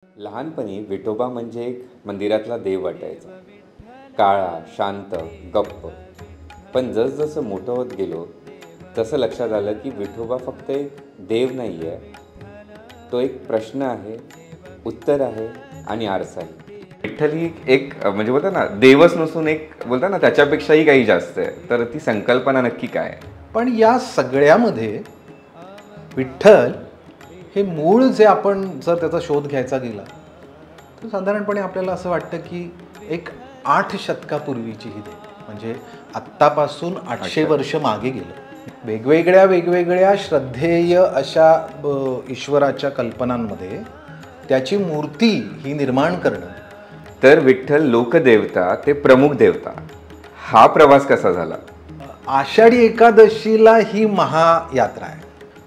लहानपणी विठोबा म्हणजे एक मंदिरातला देव वाटायचा. काळा, शांत, गप्प. पण जसजसं मोठं होत गेलो, तसं लक्षात आलं की विठोबा फक्त एक देव नाही आहे. तो एक प्रश्न आहे, उत्तर आहे आणि आरसा आहे. विठ्ठल ही एक म्हणजे बोलतात ना, देवच नसून एक बोलतात ना, त्याच्यापेक्षाही काही जास्त आहे. तर ती संकल्पना नक्की काय आहे? पण या सगळ्यामध्ये विठ्ठल हे मूळ जे आपण जर त्याचा शोध घ्यायचा गेला तर साधारणपणे आपल्याला असं वाटतं की एक 8 शतकापूर्वीची ही देव म्हणजे आत्तापासून 800 वर्ष मागे गेलं. वेगवेगळ्या श्रद्धेय अशा ईश्वराच्या कल्पनांमध्ये त्याची मूर्ती ही निर्माण करणं. तर विठ्ठल लोकदेवता ते प्रमुख देवता, हा प्रवास कसा झाला? आषाढी एकादशीला ही महायात्रा आहे,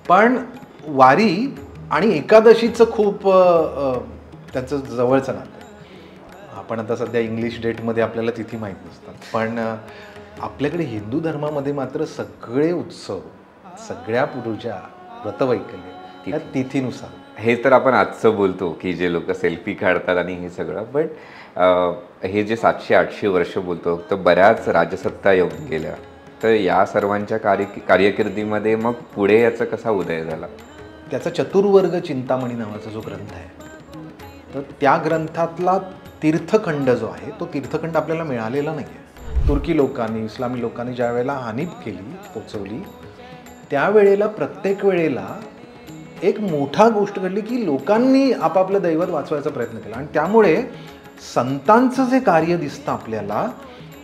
पण वारी आणि एकादशीचं खूप त्यांचं जवळचं नातं आहे. आपण आता सध्या इंग्लिश डेटमध्ये आपल्याला तिथी माहीत नसतात, पण आपल्याकडे हिंदू धर्मामध्ये मात्र सगळे उत्सव, सगळ्या पूजा, व्रतवैकल्य या तिथीनुसार. हे तर आपण आजचं बोलतो की जे लोक सेल्फी काढतात आणि हे सगळं, बट हे जे 700-800 वर्ष बोलतो तर बऱ्याच राजसत्ता येऊन गेल्या. तर या सर्वांच्या कार्यकिर्दीमध्ये मग पुढे याचा कसा उदय झाला? त्याचा चतुर्वर्ग चिंतामणी नावाचा जो ग्रंथ आहे, तर त्या ग्रंथातला तीर्थखंड जो आहे तो तीर्थखंड आपल्याला मिळालेला नाही आहे. तुर्की लोकांनी, इस्लामी लोकांनी ज्या वेळेला हानी केली, पोचवली, त्यावेळेला प्रत्येक वेळेला एक मोठा गोष्ट घडली की लोकांनी आपापलं दैवत वाचवायचा प्रयत्न केला. आणि त्यामुळे संतांचं जे कार्य दिसतं आपल्याला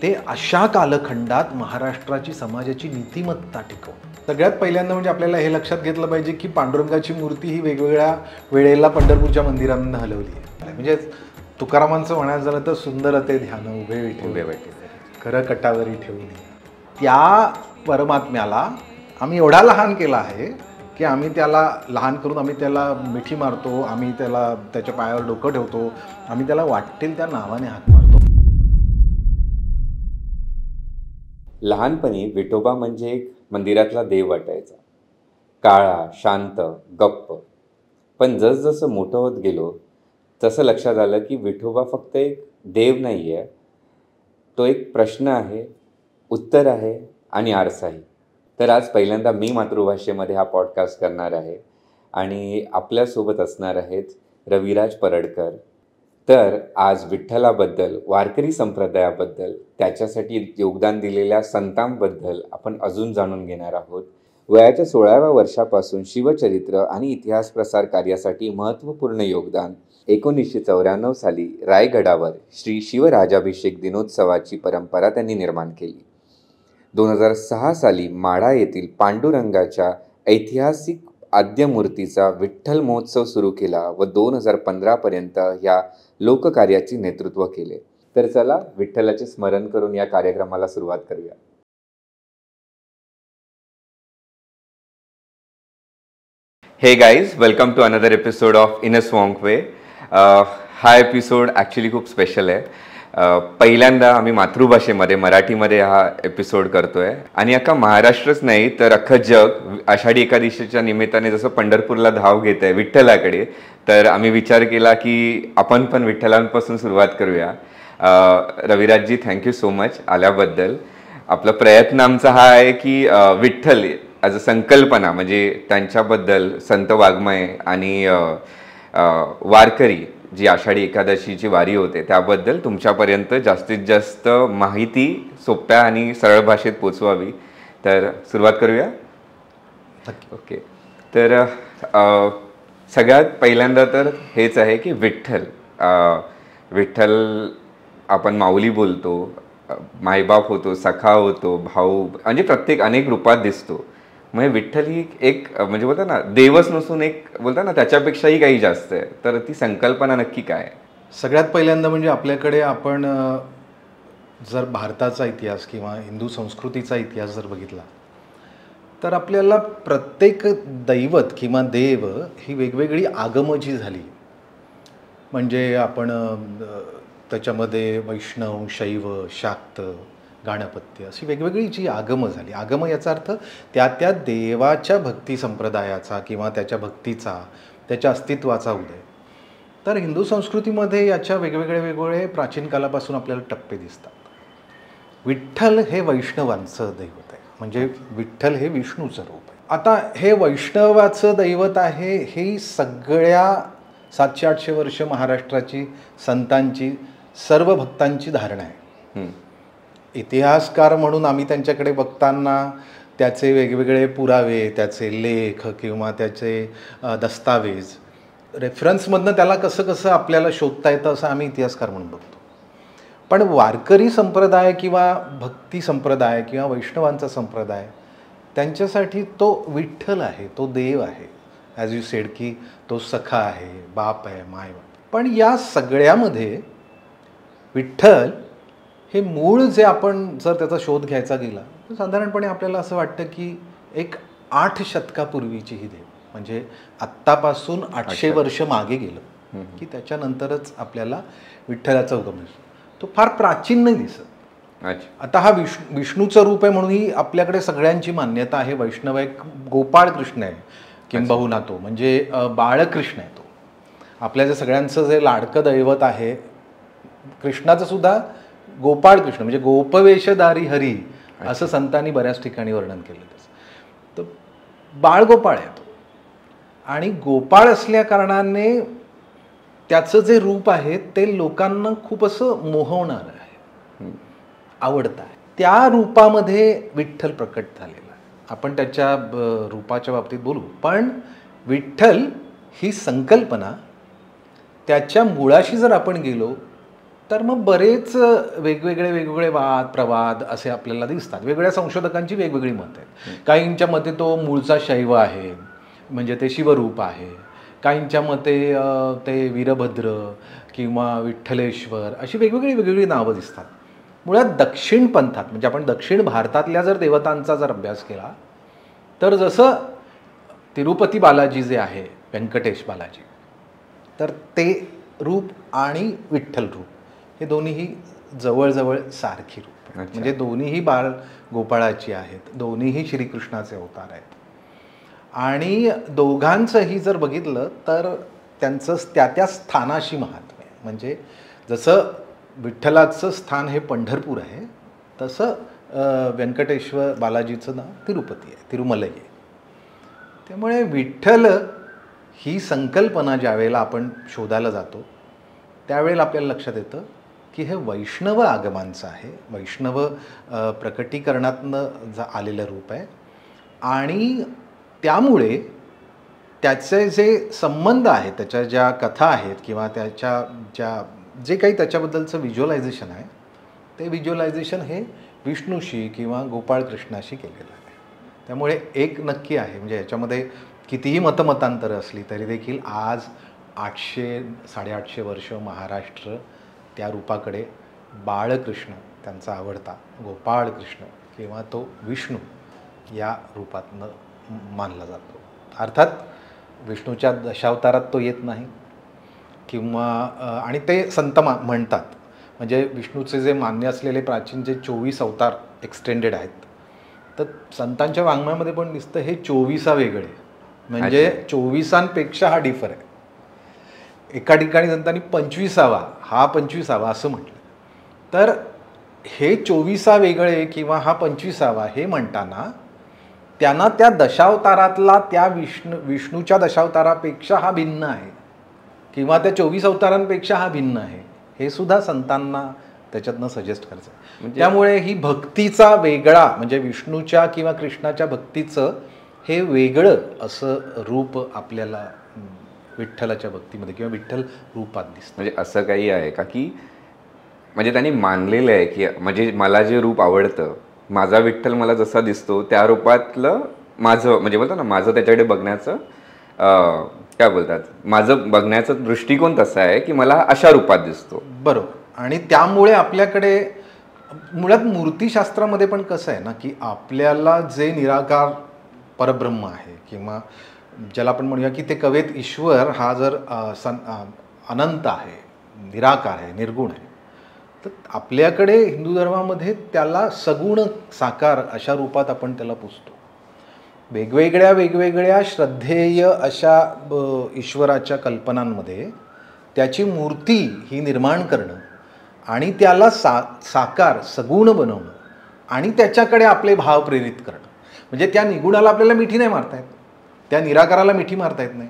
ते अशा कालखंडात महाराष्ट्राची समाजाची नीतिमत्ता टिकवणं. सगळ्यात पहिल्यांदा म्हणजे आपल्याला हे लक्षात घेतलं पाहिजे की पांडुरंगाची मूर्ती ही वेगवेगळ्या वेळेला पंढरपूरच्या मंदिरांना हलवली आहे. म्हणजे तुकारामांचं म्हणायचं झालं तर सुंदर ते ध्यान उभे विठे खरं कटावरी ठेवून. त्या परमात्म्याला आम्ही एवढा लहान केला आहे की आम्ही त्याला लहान करून आम्ही त्याला मिठी मारतो, आम्ही त्याला त्याच्या पायावर डोकं ठेवतो, आम्ही त्याला वाटेल त्या नावाने हाक मारतो. लहानपणी विठोबा म्हणजे एक मंदिरातला देव वाटायचा. काळा, शांत, गप्प. पण जसजसं मोठं होत गेलो, तसं लक्षात आलं की विठोबा फक्त एक देव नाही आहे. तो एक प्रश्न आहे, उत्तर आहे आणि आरसाही. तर आज पहिल्यांदा मी मातृभाषेमध्ये हा पॉडकास्ट करणार आहे आणि आपल्यासोबत असणार आहेत रविराज परडकर. तर आज विठ्ठलाबद्दल, वारकरी संप्रदायाबद्दल, त्याच्यासाठी योगदान दिलेल्या संतांबद्दल आपण अजून जाणून घेणार आहोत. वयाच्या 16व्या वर्षापासून शिवचरित्र आणि इतिहास प्रसार कार्यासाठी महत्त्वपूर्ण योगदान. 1994 साली रायगडावर श्री शिवराजाभिषेक दिनोत्सवाची परंपरा त्यांनी निर्माण केली. 2006 साली माढा येथील पांडुरंगाच्या ऐतिहासिक आद्यमूर्तीचा विठ्ठल महोत्सव सुरू केला व 2015 पर्यंत या लोककार्याचे नेतृत्व केले. तर चला विठ्ठलाचे स्मरण करून या कार्यक्रमाला सुरुवात करूया. Hey guys, welcome to another episode of in a swag way. हा एपिसोड ॲक्च्युली खूप स्पेशल आहे. पहिल्यांदा आम्ही मातृभाषेमध्ये, मराठीमध्ये हा एपिसोड करतो आहे आणि अख्खा महाराष्ट्रच नाही तर अख्खं जग आषाढी एकादशीच्या निमित्ताने जसं पंढरपूरला धाव घेत आहे विठ्ठलाकडे, तर आम्ही विचार केला की आपण पण विठ्ठलांपासून सुरुवात करूया. रविराजजी, थँक्यू सो मच आल्याबद्दल. आपला प्रयत्न आमचा हा आहे की विठ्ठल ॲज अ संकल्पना, म्हणजे त्यांच्याबद्दल संत वाङ्मय आणि वारकरी जी आषाढी एकादशीची वारी होते त्याबद्दल तुमच्यापर्यंत जास्तीत जास्त माहिती सोप्या आणि सरळ भाषेत पोचवावी. तर सुरुवात करूया. ओके. तर सगळ्यात पहिल्यांदा तर हेच आहे की विठ्ठल आपण माऊली बोलतो, मायबाप होतो, सखा होतो, भाऊ, म्हणजे प्रत्येक अनेक रूपात दिसतो. म्हणजे विठ्ठल ही एक म्हणजे बोलतात ना, देवच नसून एक बोलतात ना, त्याच्यापेक्षाही काही जास्त आहे. तर ती संकल्पना नक्की काय आहे? सगळ्यात पहिल्यांदा म्हणजे आपल्याकडे आपण जर भारताचा इतिहास किंवा हिंदू संस्कृतीचा इतिहास जर बघितला तर आपल्याला प्रत्येक दैवत किंवा देव ही वेगवेगळी आगमं जी झाली, म्हणजे आपण त्याच्यामध्ये वैष्णव, शैव, शाक्त, गाणपत्य अशी वेगवेगळी जी आगमं झाली. आगमं याचा अर्थ त्या त्या देवाच्या भक्ती संप्रदायाचा किंवा त्याच्या भक्तीचा, त्याच्या अस्तित्वाचा उदय. तर हिंदू संस्कृतीमध्ये याच्या वेगवेगळे प्राचीन कालापासून आपल्याला टप्पे दिसतात. विठ्ठल हे वैष्णवांचं दैवत आहे, म्हणजे विठ्ठल हे विष्णूचं रूप आहे. आता हे वैष्णवाचं दैवत आहे, ही सगळ्या 700-800 वर्ष महाराष्ट्राची संतांची सर्व भक्तांची धारणा आहे. इतिहासकार म्हणून आम्ही त्यांच्याकडे बघताना त्याचे वेगवेगळे पुरावे, त्याचे लेख किंवा त्याचे दस्तावेज, रेफरन्समधनं त्याला कसं कसं आपल्याला शोधता येतं असं आम्ही इतिहासकार म्हणून बघतो. पण वारकरी संप्रदाय किंवा भक्ती संप्रदाय किंवा वैष्णवांचा संप्रदाय, त्यांच्यासाठी तो विठ्ठल आहे, तो देव आहे. ॲज यू सेड की तो सखा आहे, बाप आहे, माय बाप. पण या सगळ्यामध्ये विठ्ठल हे मूळ जे आपण जर त्याचा शोध घ्यायचा गेला तर साधारणपणे आपल्याला असं वाटतं की एक 8 शतकापूर्वीची ही देव, म्हणजे आत्तापासून 800 वर्ष मागे गेलं की त्याच्यानंतरच आपल्याला विठ्ठलाचा उगम दिसतो. तो फार प्राचीन नाही दिसत. आता हा विष्णूचं रूप आहे म्हणूनही आपल्याकडे सगळ्यांची मान्यता आहे. वैष्णव एक गोपाळ कृष्ण आहे किंबहुना, तो म्हणजे बाळकृष्ण आहे. तो आपल्या जे सगळ्यांचं जे लाडकं दैवत आहे कृष्णाचं सुद्धा गोपाळ कृष्ण, म्हणजे गोपवेशधारी हरी असं संतांनी बऱ्याच ठिकाणी वर्णन केलं त्याचं. तर बाळगोपाळ आहे तो, आणि गोपाळ असल्या कारणाने त्याचं जे रूप आहे ते लोकांना खूप असं मोहवणारं आहे, आवडतं आहे. त्या रूपामध्ये विठ्ठल प्रकट झालेला आहे. आपण त्याच्या रूपाच्या बाबतीत बोलू, पण विठ्ठल ही संकल्पना त्याच्या मुळाशी जर आपण गेलो तर मग बरेच वेगवेगळे वाद प्रवाद असे आपल्याला दिसतात. वेगवेगळ्या संशोधकांची वेगवेगळी मतं आहेत. काहींच्या मते तो मूळचा शैव आहे, म्हणजे ते शिवरूप आहे. काहींच्या मते ते वीरभद्र किंवा विठ्ठलेश्वर अशी वेगवेगळी नावं दिसतात. मुळात दक्षिण पंथात, म्हणजे आपण दक्षिण भारतातल्या जर देवतांचा जर अभ्यास केला तर जसं तिरुपती बालाजी जे आहे, व्यंकटेश बालाजी, तर ते रूप आणि विठ्ठल रूप हे दोन्हीही जवळजवळ सारखी रूप आहेत. म्हणजे दोन्हीही बाळ गोपाळाची आहेत, दोन्हीही श्रीकृष्णाचे अवतार आहेत. आणि दोघांचंही जर बघितलं तर त्यांचं त्या स्थानाशी महात्म्य आहे. म्हणजे जसं विठ्ठलाचं स्थान हे पंढरपूर आहे, तसं व्यंकटेश्वर बालाजीचं नाव तिरुपती आहे, तिरुमलई आहे. त्यामुळे विठ्ठल ही संकल्पना ज्यावेळेला आपण शोधायला जातो त्यावेळेला आपल्याला लक्षात येतं की हे वैष्णव आगमांचं आहे, वैष्णव प्रकटीकरणातनं आलेलं रूप आहे. आणि त्यामुळे त्याचे जे संबंध आहेत, त्याच्या ज्या कथा आहेत किंवा त्याच्या जे काही त्याच्याबद्दलचं व्हिज्युअलायझेशन आहे, ते व्हिज्युअलायझेशन हे विष्णूशी किंवा गोपाळकृष्णाशी केलेलं आहे. त्यामुळे एक नक्की आहे, म्हणजे याच्यामध्ये कितीही मतमतांतरं असली तरी देखील आज 800-850 वर्ष महाराष्ट्र त्या रूपाकडे बाळकृष्ण, त्यांचा आवडता गोपाळकृष्ण किंवा तो विष्णू या रूपातनं मानला जातो. अर्थात विष्णूच्या दशावतारात तो येत नाही किंवा आणि ते संत म्हणतात. म्हणजे विष्णूचे जे मान्य असलेले प्राचीन जे 24 अवतार एक्सटेंडेड आहेत, तर संतांच्या वाङ्मयामध्ये पण दिसतं हे 24 वेगळे, म्हणजे 24पेक्षा हा डिफर आहे. एका ठिकाणी संतांनी 25 हा 25 असं म्हटलं. तर हे 24 वेगळे किंवा हा 25 हे म्हणताना त्यांना त्या दशावतारातला त्या विष्णूच्या दशावतारापेक्षा हा भिन्न आहे किंवा त्या 24 अवतारांपेक्षा हा भिन्न आहे, हे सुद्धा संतांना त्याच्यातनं सजेस्ट करायचं. म्हणजे त्यामुळे ही भक्तीचा वेगळा, म्हणजे विष्णूच्या किंवा कृष्णाच्या भक्तीचं हे वेगळं असं रूप आपल्याला विठ्ठलाच्या भक्तीमध्ये किंवा विठ्ठल रूपात दिसतं. म्हणजे असं काही आहे का की म्हणजे त्यांनी मानलेलं आहे की म्हणजे मला जे रूप आवडतं, माझा विठ्ठल मला जसा दिसतो त्या रूपातलं माझं, म्हणजे बोलतो ना, माझं त्याच्याकडे बघण्याचं काय बोलतात, माझं बघण्याचं दृष्टिकोन तसा आहे की मला अशा रूपात दिसतो. बरोबर. आणि त्यामुळे आपल्याकडे मुळात मूर्तीशास्त्रामध्ये पण कसं आहे ना की आपल्याला जे निराकार परब्रह्म आहे किंवा ज्याला आपण म्हणूया की ते कवेत ईश्वर हा जर अनंत आहे, निराकार आहे, निर्गुण आहे, तर आपल्याकडे हिंदू धर्मामध्ये त्याला सगुण साकार अशा रूपात आपण त्याला पुजतो. वेगवेगळ्या श्रद्धेय अशा ईश्वराच्या कल्पनांमध्ये त्याची मूर्ती ही निर्माण करणं आणि त्याला साकार सगुण बनवणं आणि त्याच्याकडे आपले भाव प्रेरित करणं. म्हणजे त्या निगुणाला आपल्याला मिठी नाही मारता येत, त्या निराकाराला मिठी मारता येत नाही.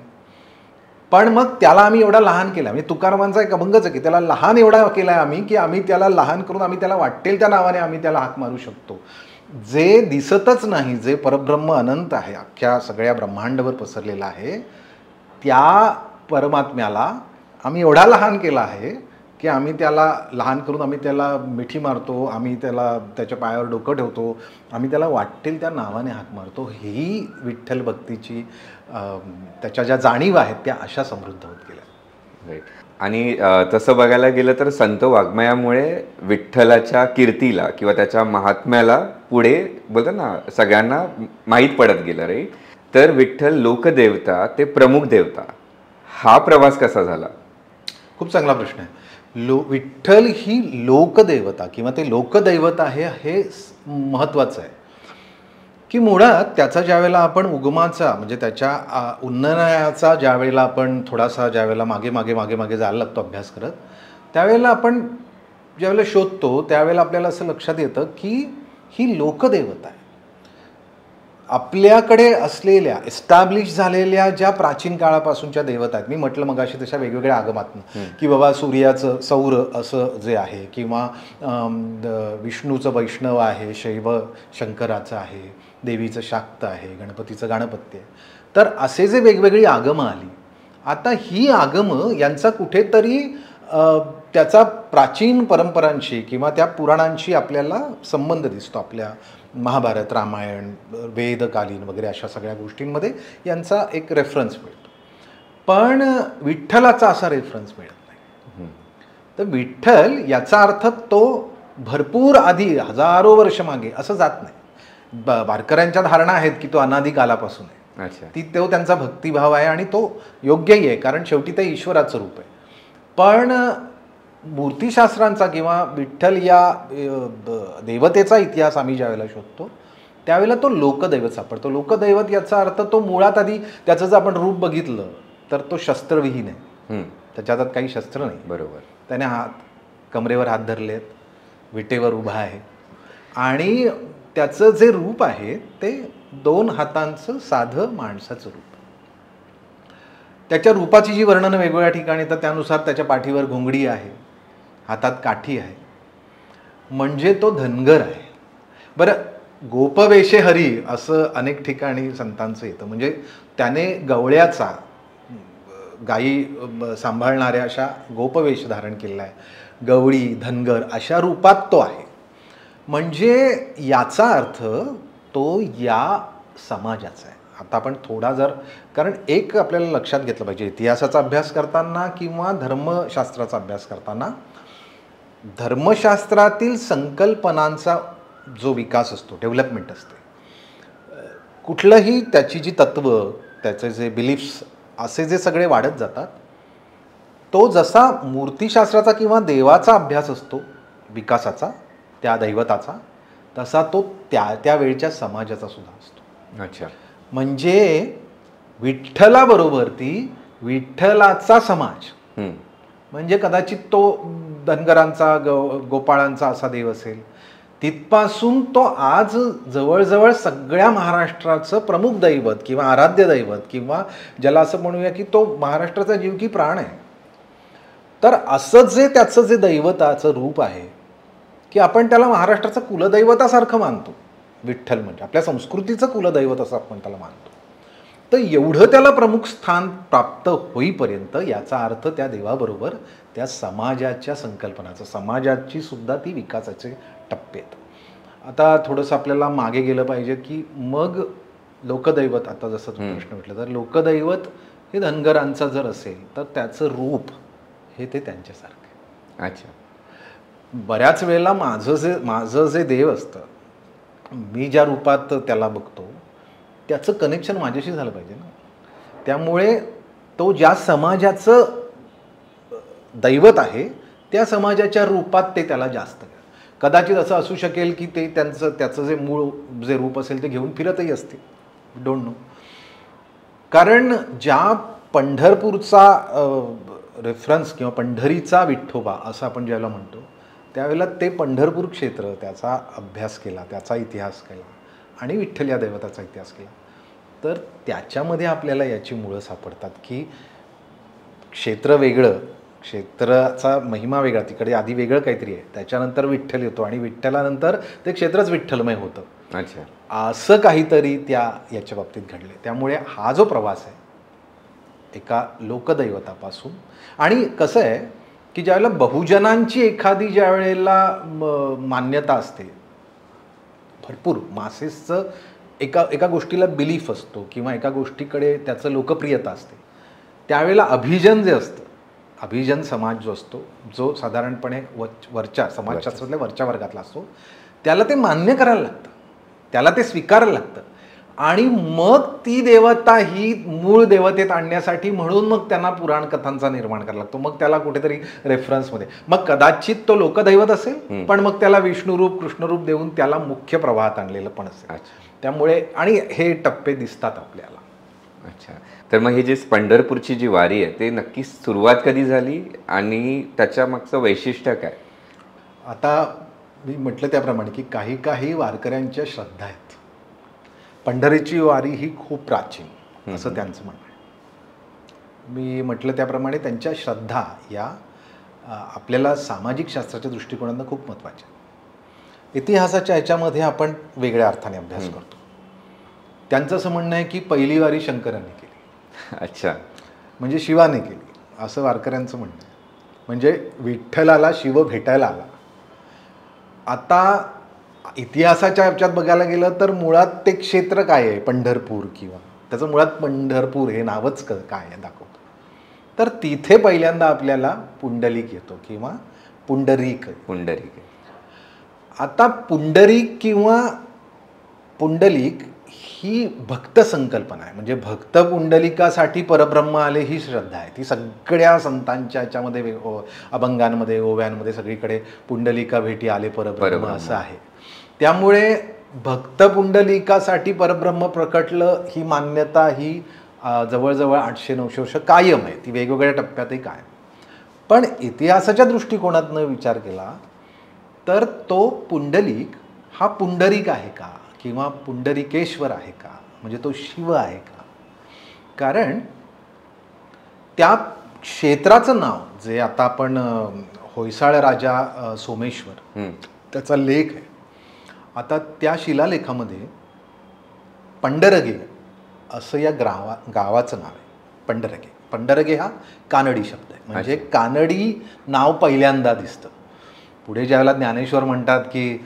पण मग त्याला आम्ही एवढा लहान केला, म्हणजे तुकारामांचा एक अभंगच आहे की त्याला लहान एवढा केला आहे आम्ही की आम्ही त्याला लहान करून आम्ही त्याला वाटेल त्या नावाने आम्ही त्याला हाक मारू शकतो. जे दिसतच नाही, जे परब्रह्म अनंत आहे, अख्ख्या सगळ्या ब्रह्मांडावर पसरलेला आहे, त्या परमात्म्याला आम्ही एवढा लहान केला आहे की आम्ही त्याला लहान करून आम्ही त्याला मिठी मारतो, आम्ही त्याला त्याच्या पायावर डोकं ठेवतो, आम्ही त्याला वाटेल त्या नावाने हाक मारतो. ही विठ्ठल भक्तीची त्याच्या ज्या जाणीव आहेत त्या अशा समृद्ध होत गेल्या. राईट. आणि तसं बघायला गेलं तर संत वाङ्मयामुळे विठ्ठलाच्या कीर्तीला किंवा त्याच्या महात्म्याला पुढे बोलतात ना सगळ्यांना माहीत पडत गेलं. राईट. तर विठ्ठल लोकदेवता ते प्रमुख देवता, हा प्रवास कसा झाला? खूप चांगला प्रश्न आहे. विठ्ठल ही लोकदेवता किंवा ते लोकदैवत आहे हे महत्त्वाचं आहे की मुळात त्याचा ज्यावेळेला आपण उगमाचा म्हणजे त्याच्या उन्नयाचा ज्यावेळेला आपण थोडासा ज्यावेळेला मागे मागे मागे मागे जायला लागतो अभ्यास करत, त्यावेळेला आपण ज्यावेळेला शोधतो त्यावेळेला आपल्याला असं लक्षात येतं की ही लोकदेवता आहे. आपल्याकडे असलेल्या एस्टॅब्लिश झालेल्या ज्या प्राचीन काळापासूनच्या देवता आहेत, मी म्हटलं मगाशी तशा वेगवेगळ्या आगमातून की बाबा सूर्याचं सौर असं जे आहे किंवा विष्णूचं वैष्णव आहे, शैव शंकराचं आहे, देवीचं शाक्त आहे, गणपतीचं गणपत्य आहे. तर असे जे वेगवेगळी आगमं आली, आता ही आगमं यांचा कुठेतरी त्याचा प्राचीन परंपरांशी किंवा त्या पुराणांशी आपल्याला संबंध दिसतो. आपल्या महाभारत, रामायण, वेदकालीन वगैरे अशा सगळ्या गोष्टींमध्ये यांचा एक रेफरन्स मिळतो. पण विठ्ठलाचा असा रेफरन्स मिळत नाही. तर विठ्ठल याचा अर्थ तो भरपूर आधी हजारो वर्ष मागे असं जात नाही. वारकऱ्यांच्या धारणा आहेत की तो अनादी कालापासून आहे, तो त्यांचा भक्तिभाव आहे आणि तो योग्यही आहे कारण शेवटी ते ईश्वराचं रूप आहे. पण मूर्तिशास्त्रांचा किंवा विठ्ठल या देवतेचा इतिहास आम्ही ज्यावेळेला शोधतो त्यावेळेला तो लोकदैवत सापडतो. लोकदैवत याचा अर्थ तो मुळात आधी त्याचं जर आपण रूप बघितलं तर तो शस्त्रविहीन आहे, त्याच्या हातात काही शस्त्र नाही. बरोबर. त्याने कमरेवर हात धरलेत, विटेवर उभा आहे आणि त्याचं जे रूप आहे ते 2 हातांचं साधं माणसाचं रूप. त्याच्या रूपाची जी वर्णनं वेगवेगळ्या ठिकाणी तर त्यानुसार त्याच्या पाठीवर घोंगडी आहे, हातात काठी आहे, म्हणजे तो धनगर आहे. बरं, गोपवेशे हरी असं अनेक ठिकाणी संतांचं येतं, म्हणजे त्याने गवळ्याचा गायी सांभाळणाऱ्या अशा गोपवेश धारण केलेला आहे, गवळी धनगर अशा रूपात तो आहे. म्हणजे याचा अर्थ तो या समाजाचा आहे. आता आपण थोडा कारण एक आपल्याला लक्षात घेतलं पाहिजे इतिहासाचा अभ्यास करताना किंवा धर्मशास्त्राचा अभ्यास करताना, धर्मशास्त्रातील संकल्पनांचा जो विकास असतो, डेव्हलपमेंट असते, कुठलंही त्याची जी तत्व, त्याचे जे बिलीफ्स असे जे सगळे वाढत जातात, तो जसा मूर्तिशास्त्राचा किंवा देवाचा अभ्यास असतो विकासाचा त्या दैवताचा, तसा तो त्यावेळच्या समाजाचा सुद्धा असतो. अच्छा. म्हणजे विठ्ठलाबरोबर ती विठ्ठलाचा समाज, म्हणजे कदाचित तो धनगरांचा गोपाळांचा असा देव असेल, तिथपासून तो आज जवळजवळ सगळ्या महाराष्ट्राचं प्रमुख दैवत किंवा आराध्य दैवत किंवा ज्याला असं म्हणूया की तो महाराष्ट्राचा जीव की प्राण आहे. तर असं जे त्याचं जे दैवताचं रूप आहे की आपण त्याला महाराष्ट्राचं कुलदैवतासारखं मानतो. विठ्ठल म्हणजे आपल्या संस्कृतीचं कुलदैवत असं आपण त्याला मानतो. तर एवढं त्याला प्रमुख स्थान प्राप्त होईपर्यंत याचा अर्थ त्या देवाबरोबर त्या समाजाच्या संकल्पनाचं, समाजाची सुद्धा ती विकासाचे टप्पे आहेत. आता थोडंसं आपल्याला मागे गेलं पाहिजे की मग लोकदैवत, आता जसं तुम्ही प्रश्न म्हटलं तर लोकदैवत हे धनगरांचं जर असेल तर त्याचं रूप हे ते त्यांच्यासारखं. अच्छा. बऱ्याच वेळेला माझं जे देव असतं, मी ज्या रूपात त्याला बघतो त्याचं कनेक्शन माझ्याशी झालं पाहिजे ना. त्यामुळे तो ज्या समाजाचं दैवत आहे त्या समाजाच्या रूपात ते त्याला जास्त, कदाचित असं असू शकेल की ते त्याचं जे मूळ जे रूप असेल ते घेऊन फिरतही असतील, डोंट नो. कारण ज्या पंढरपूरचा रेफरन्स किंवा पंढरीचा विठोबा असं आपण ज्याला म्हणतो, त्यावेळेला ते पंढरपूर क्षेत्र त्याचा अभ्यास केला, त्याचा इतिहास केला आणि विठ्ठल या दैवताचा इतिहास केला. तर त्याच्यामध्ये आपल्याला याची मुळं सापडतात की क्षेत्र वेगळं, क्षेत्राचा महिमा वेगळा, तिकडे आधी वेगळं काहीतरी आहे, त्याच्यानंतर विठ्ठल येतो आणि विठ्ठलानंतर ते क्षेत्रच विठ्ठलमय होतं. अच्छा, असं काहीतरी याच्या बाबतीत घडले. त्यामुळे हा जो प्रवास आहे एका लोकदैवतापासून, आणि कसं आहे की ज्यावेळेला बहुजनांची एखादी ज्या वेळेला मान्यता असते, भरपूर मासेसचं एका गोष्टीला बिलीफ असतो किंवा एका गोष्टीकडे त्याचं लोकप्रियता असते, त्यावेळेला अभिजन जे असतं, अभिजन समाज जो असतो, जो साधारणपणे वरच्या समाजशास्त्रातल्या वरच्या वर्गातला असतो, त्याला ते मान्य करायला लागतं, त्याला ते स्वीकारायला लागतं. आणि मग ती देवता ही मूळ देवतेत आणण्यासाठी म्हणून मग त्यांना पुराण कथांचा निर्माण करायला लागतो. मग त्याला कुठेतरी रेफरन्समध्ये, मग कदाचित तो लोकदैवत असेल, पण मग त्याला विष्णुरूप कृष्णरूप देऊन त्याला मुख्य प्रवाहात आणलेलं पण असेल. त्यामुळे आणि हे टप्पे दिसतात आपल्याला. अच्छा, तर मग हे जे पंढरपूरची जी वारी आहे ते नक्की सुरुवात कधी झाली आणि त्याच्या मागचं वैशिष्ट्य काय? आता मी म्हटलं त्याप्रमाणे की काही वारकऱ्यांच्या श्रद्धा आहेत. पंढरीची वारी ही खूप प्राचीन असं त्यांचं म्हणणं आहे. मी म्हटलं त्याप्रमाणे त्यांच्या श्रद्धा या आपल्याला सामाजिक शास्त्राच्या दृष्टिकोनातून खूप महत्त्वाच्या. इतिहासाच्या ह्याच्यामध्ये आपण वेगळ्या अर्थाने अभ्यास करतो. त्यांचं असं म्हणणं आहे की पहिली वारी शंकरांनी केली. अच्छा, म्हणजे शिवाने केली असं वारकऱ्यांचं म्हणणं आहे. म्हणजे विठ्ठलाला शिव भेटायला आला. आता इतिहासाच्या ह्याच्यात बघायला गेलं तर मुळात ते क्षेत्र काय आहे, पंढरपूर, किंवा त्याचं मुळात पंढरपूर हे नावच काय आहे दाखवतो. तर तिथे पहिल्यांदा आपल्याला पुंडलिक येतो किंवा पुंडरीक. आता पुंडरीक किंवा पुंडलिक ही भक्त संकल्पना आहे. म्हणजे भक्त पुंडलिकासाठी परब्रह्म आले ही श्रद्धा आहे. ती सगळ्या संतांच्या ह्याच्यामध्ये, अभंगांमध्ये, ओव्यांमध्ये सगळीकडे पुंडलिका भेटी आले परब्रह्म असं आहे. त्यामुळे भक्त पुंडलिकासाठी परब्रह्म प्रकटलं ही मान्यता ही जवळजवळ 800-900 वर्ष कायम आहे. ती वेगवेगळ्या टप्प्यातही कायम. पण इतिहासाच्या दृष्टिकोनातनं विचार केला तर तो पुंडलिक हा पुंडरीक आहे का किंवा पुंडरिकेश्वर आहे का, म्हणजे तो शिव आहे का? कारण त्या क्षेत्राचं नाव जे आता आपण होयसाळ राजा सोमेश्वर त्याचा लेख आहे, आता त्या शिलालेखामध्ये पंढरगे असं या गावाचं नाव आहे. पंढरगे हा कानडी शब्द आहे. म्हणजे कानडी नाव पहिल्यांदा दिसतं. पुढे ज्यावेळेला ज्ञानेश्वर म्हणतात की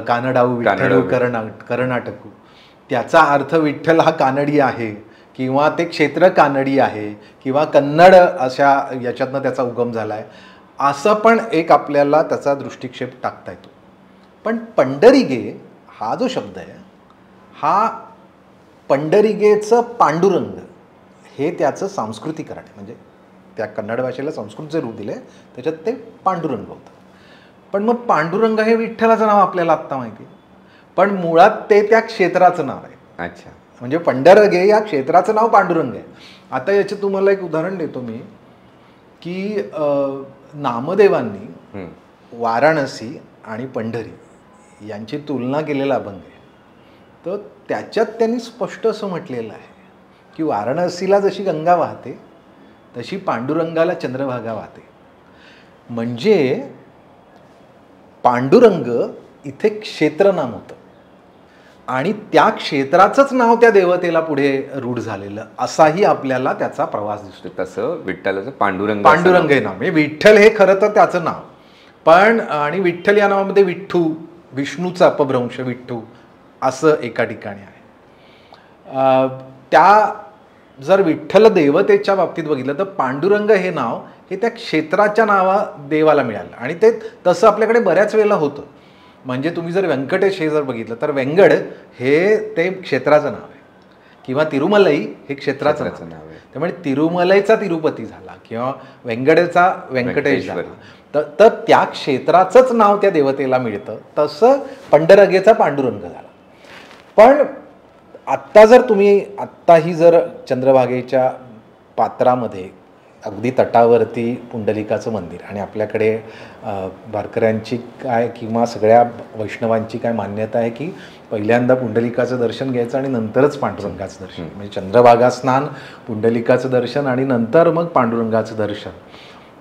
कानडाऊ विठ्ठल कर्नाटकू, त्याचा अर्थ विठ्ठल हा कानडी आहे किंवा ते क्षेत्र कानडी आहे किंवा कन्नड अशा याच्यातनं त्याचा उगम झाला आहे, असं पण एक आपल्याला त्याचा दृष्टिक्षेप टाकता येतो. पण पंढरीगे हा जो शब्द आहे हा पंढरीगेचं पांडुरंग हे त्याचं सांस्कृतिकरण आहे. म्हणजे त्या कन्नड भाषेला संस्कृतचे रूप दिले त्याच्यात ते पांडुरंग होतं. पण मग पांडुरंग हे विठ्ठलाचं नाव आपल्याला आत्ता माहिती आहे, पण मुळात ते त्या क्षेत्राचं नाव आहे. अच्छा, म्हणजे पंढरगे या क्षेत्राचं नाव पांडुरंग आहे. आता याचं तुम्हाला एक उदाहरण देतो मी की नामदेवांनी वाराणसी आणि पंढरी यांची तुलना केलेला अभंग आहे. तर त्याच्यात त्यांनी स्पष्ट असं म्हटलेलं आहे की वाराणसीला जशी गंगा वाहते तशी पांडुरंगाला चंद्रभागा वाहते. म्हणजे पांडुरंग इथे क्षेत्रनाम होतं आणि त्या क्षेत्राचंच नाव त्या देवतेला पुढे रूढ झालेलं असाही आपल्याला त्याचा प्रवास दिसतो. तसं विठ्ठलाचं पांडुरंग हे नाव म्हणजे विठ्ठल हे खरं तर त्याचं नाव, पण आणि विठ्ठल या नावामध्ये विठ्ठू, विष्णूचा अपभ्रंश विठ्ठू असं एका ठिकाणी आहे. त्या जर विठ्ठल देवतेच्या बाबतीत बघितलं तर पांडुरंग हे नाव हे त्या क्षेत्राच्या देवाला मिळालं आणि ते तसं आपल्याकडे बऱ्याच वेळेला होतं. म्हणजे तुम्ही जर व्यंकटेश हे जर बघितलं तर व्यंगड हे ते क्षेत्राचं नाव आहे किंवा तिरुमलाई हे क्षेत्राचं नाव आहे. त्यामुळे तिरुमलईचा तिरुपती झाला किंवा व्यंगडेचा व्यंकटेश झाला तर त्या क्षेत्राचंच नाव त्या देवतेला मिळतं. तसं पंढरगेचा पांडुरंग झाला. पण आत्ताही जर चंद्रभागेच्या पात्रामध्ये अगदी तटावरती पुंडलिकाचं मंदिर आणि आपल्याकडे वारकऱ्यांची काय किंवा सगळ्या वैष्णवांची काय मान्यता आहे की पहिल्यांदा पुंडलिकाचं दर्शन घ्यायचं आणि नंतरच पांडुरंगाचं दर्शन, म्हणजे चंद्रभागा स्नान, पुंडलिकाचं दर्शन आणि नंतर मग पांडुरंगाचं दर्शन.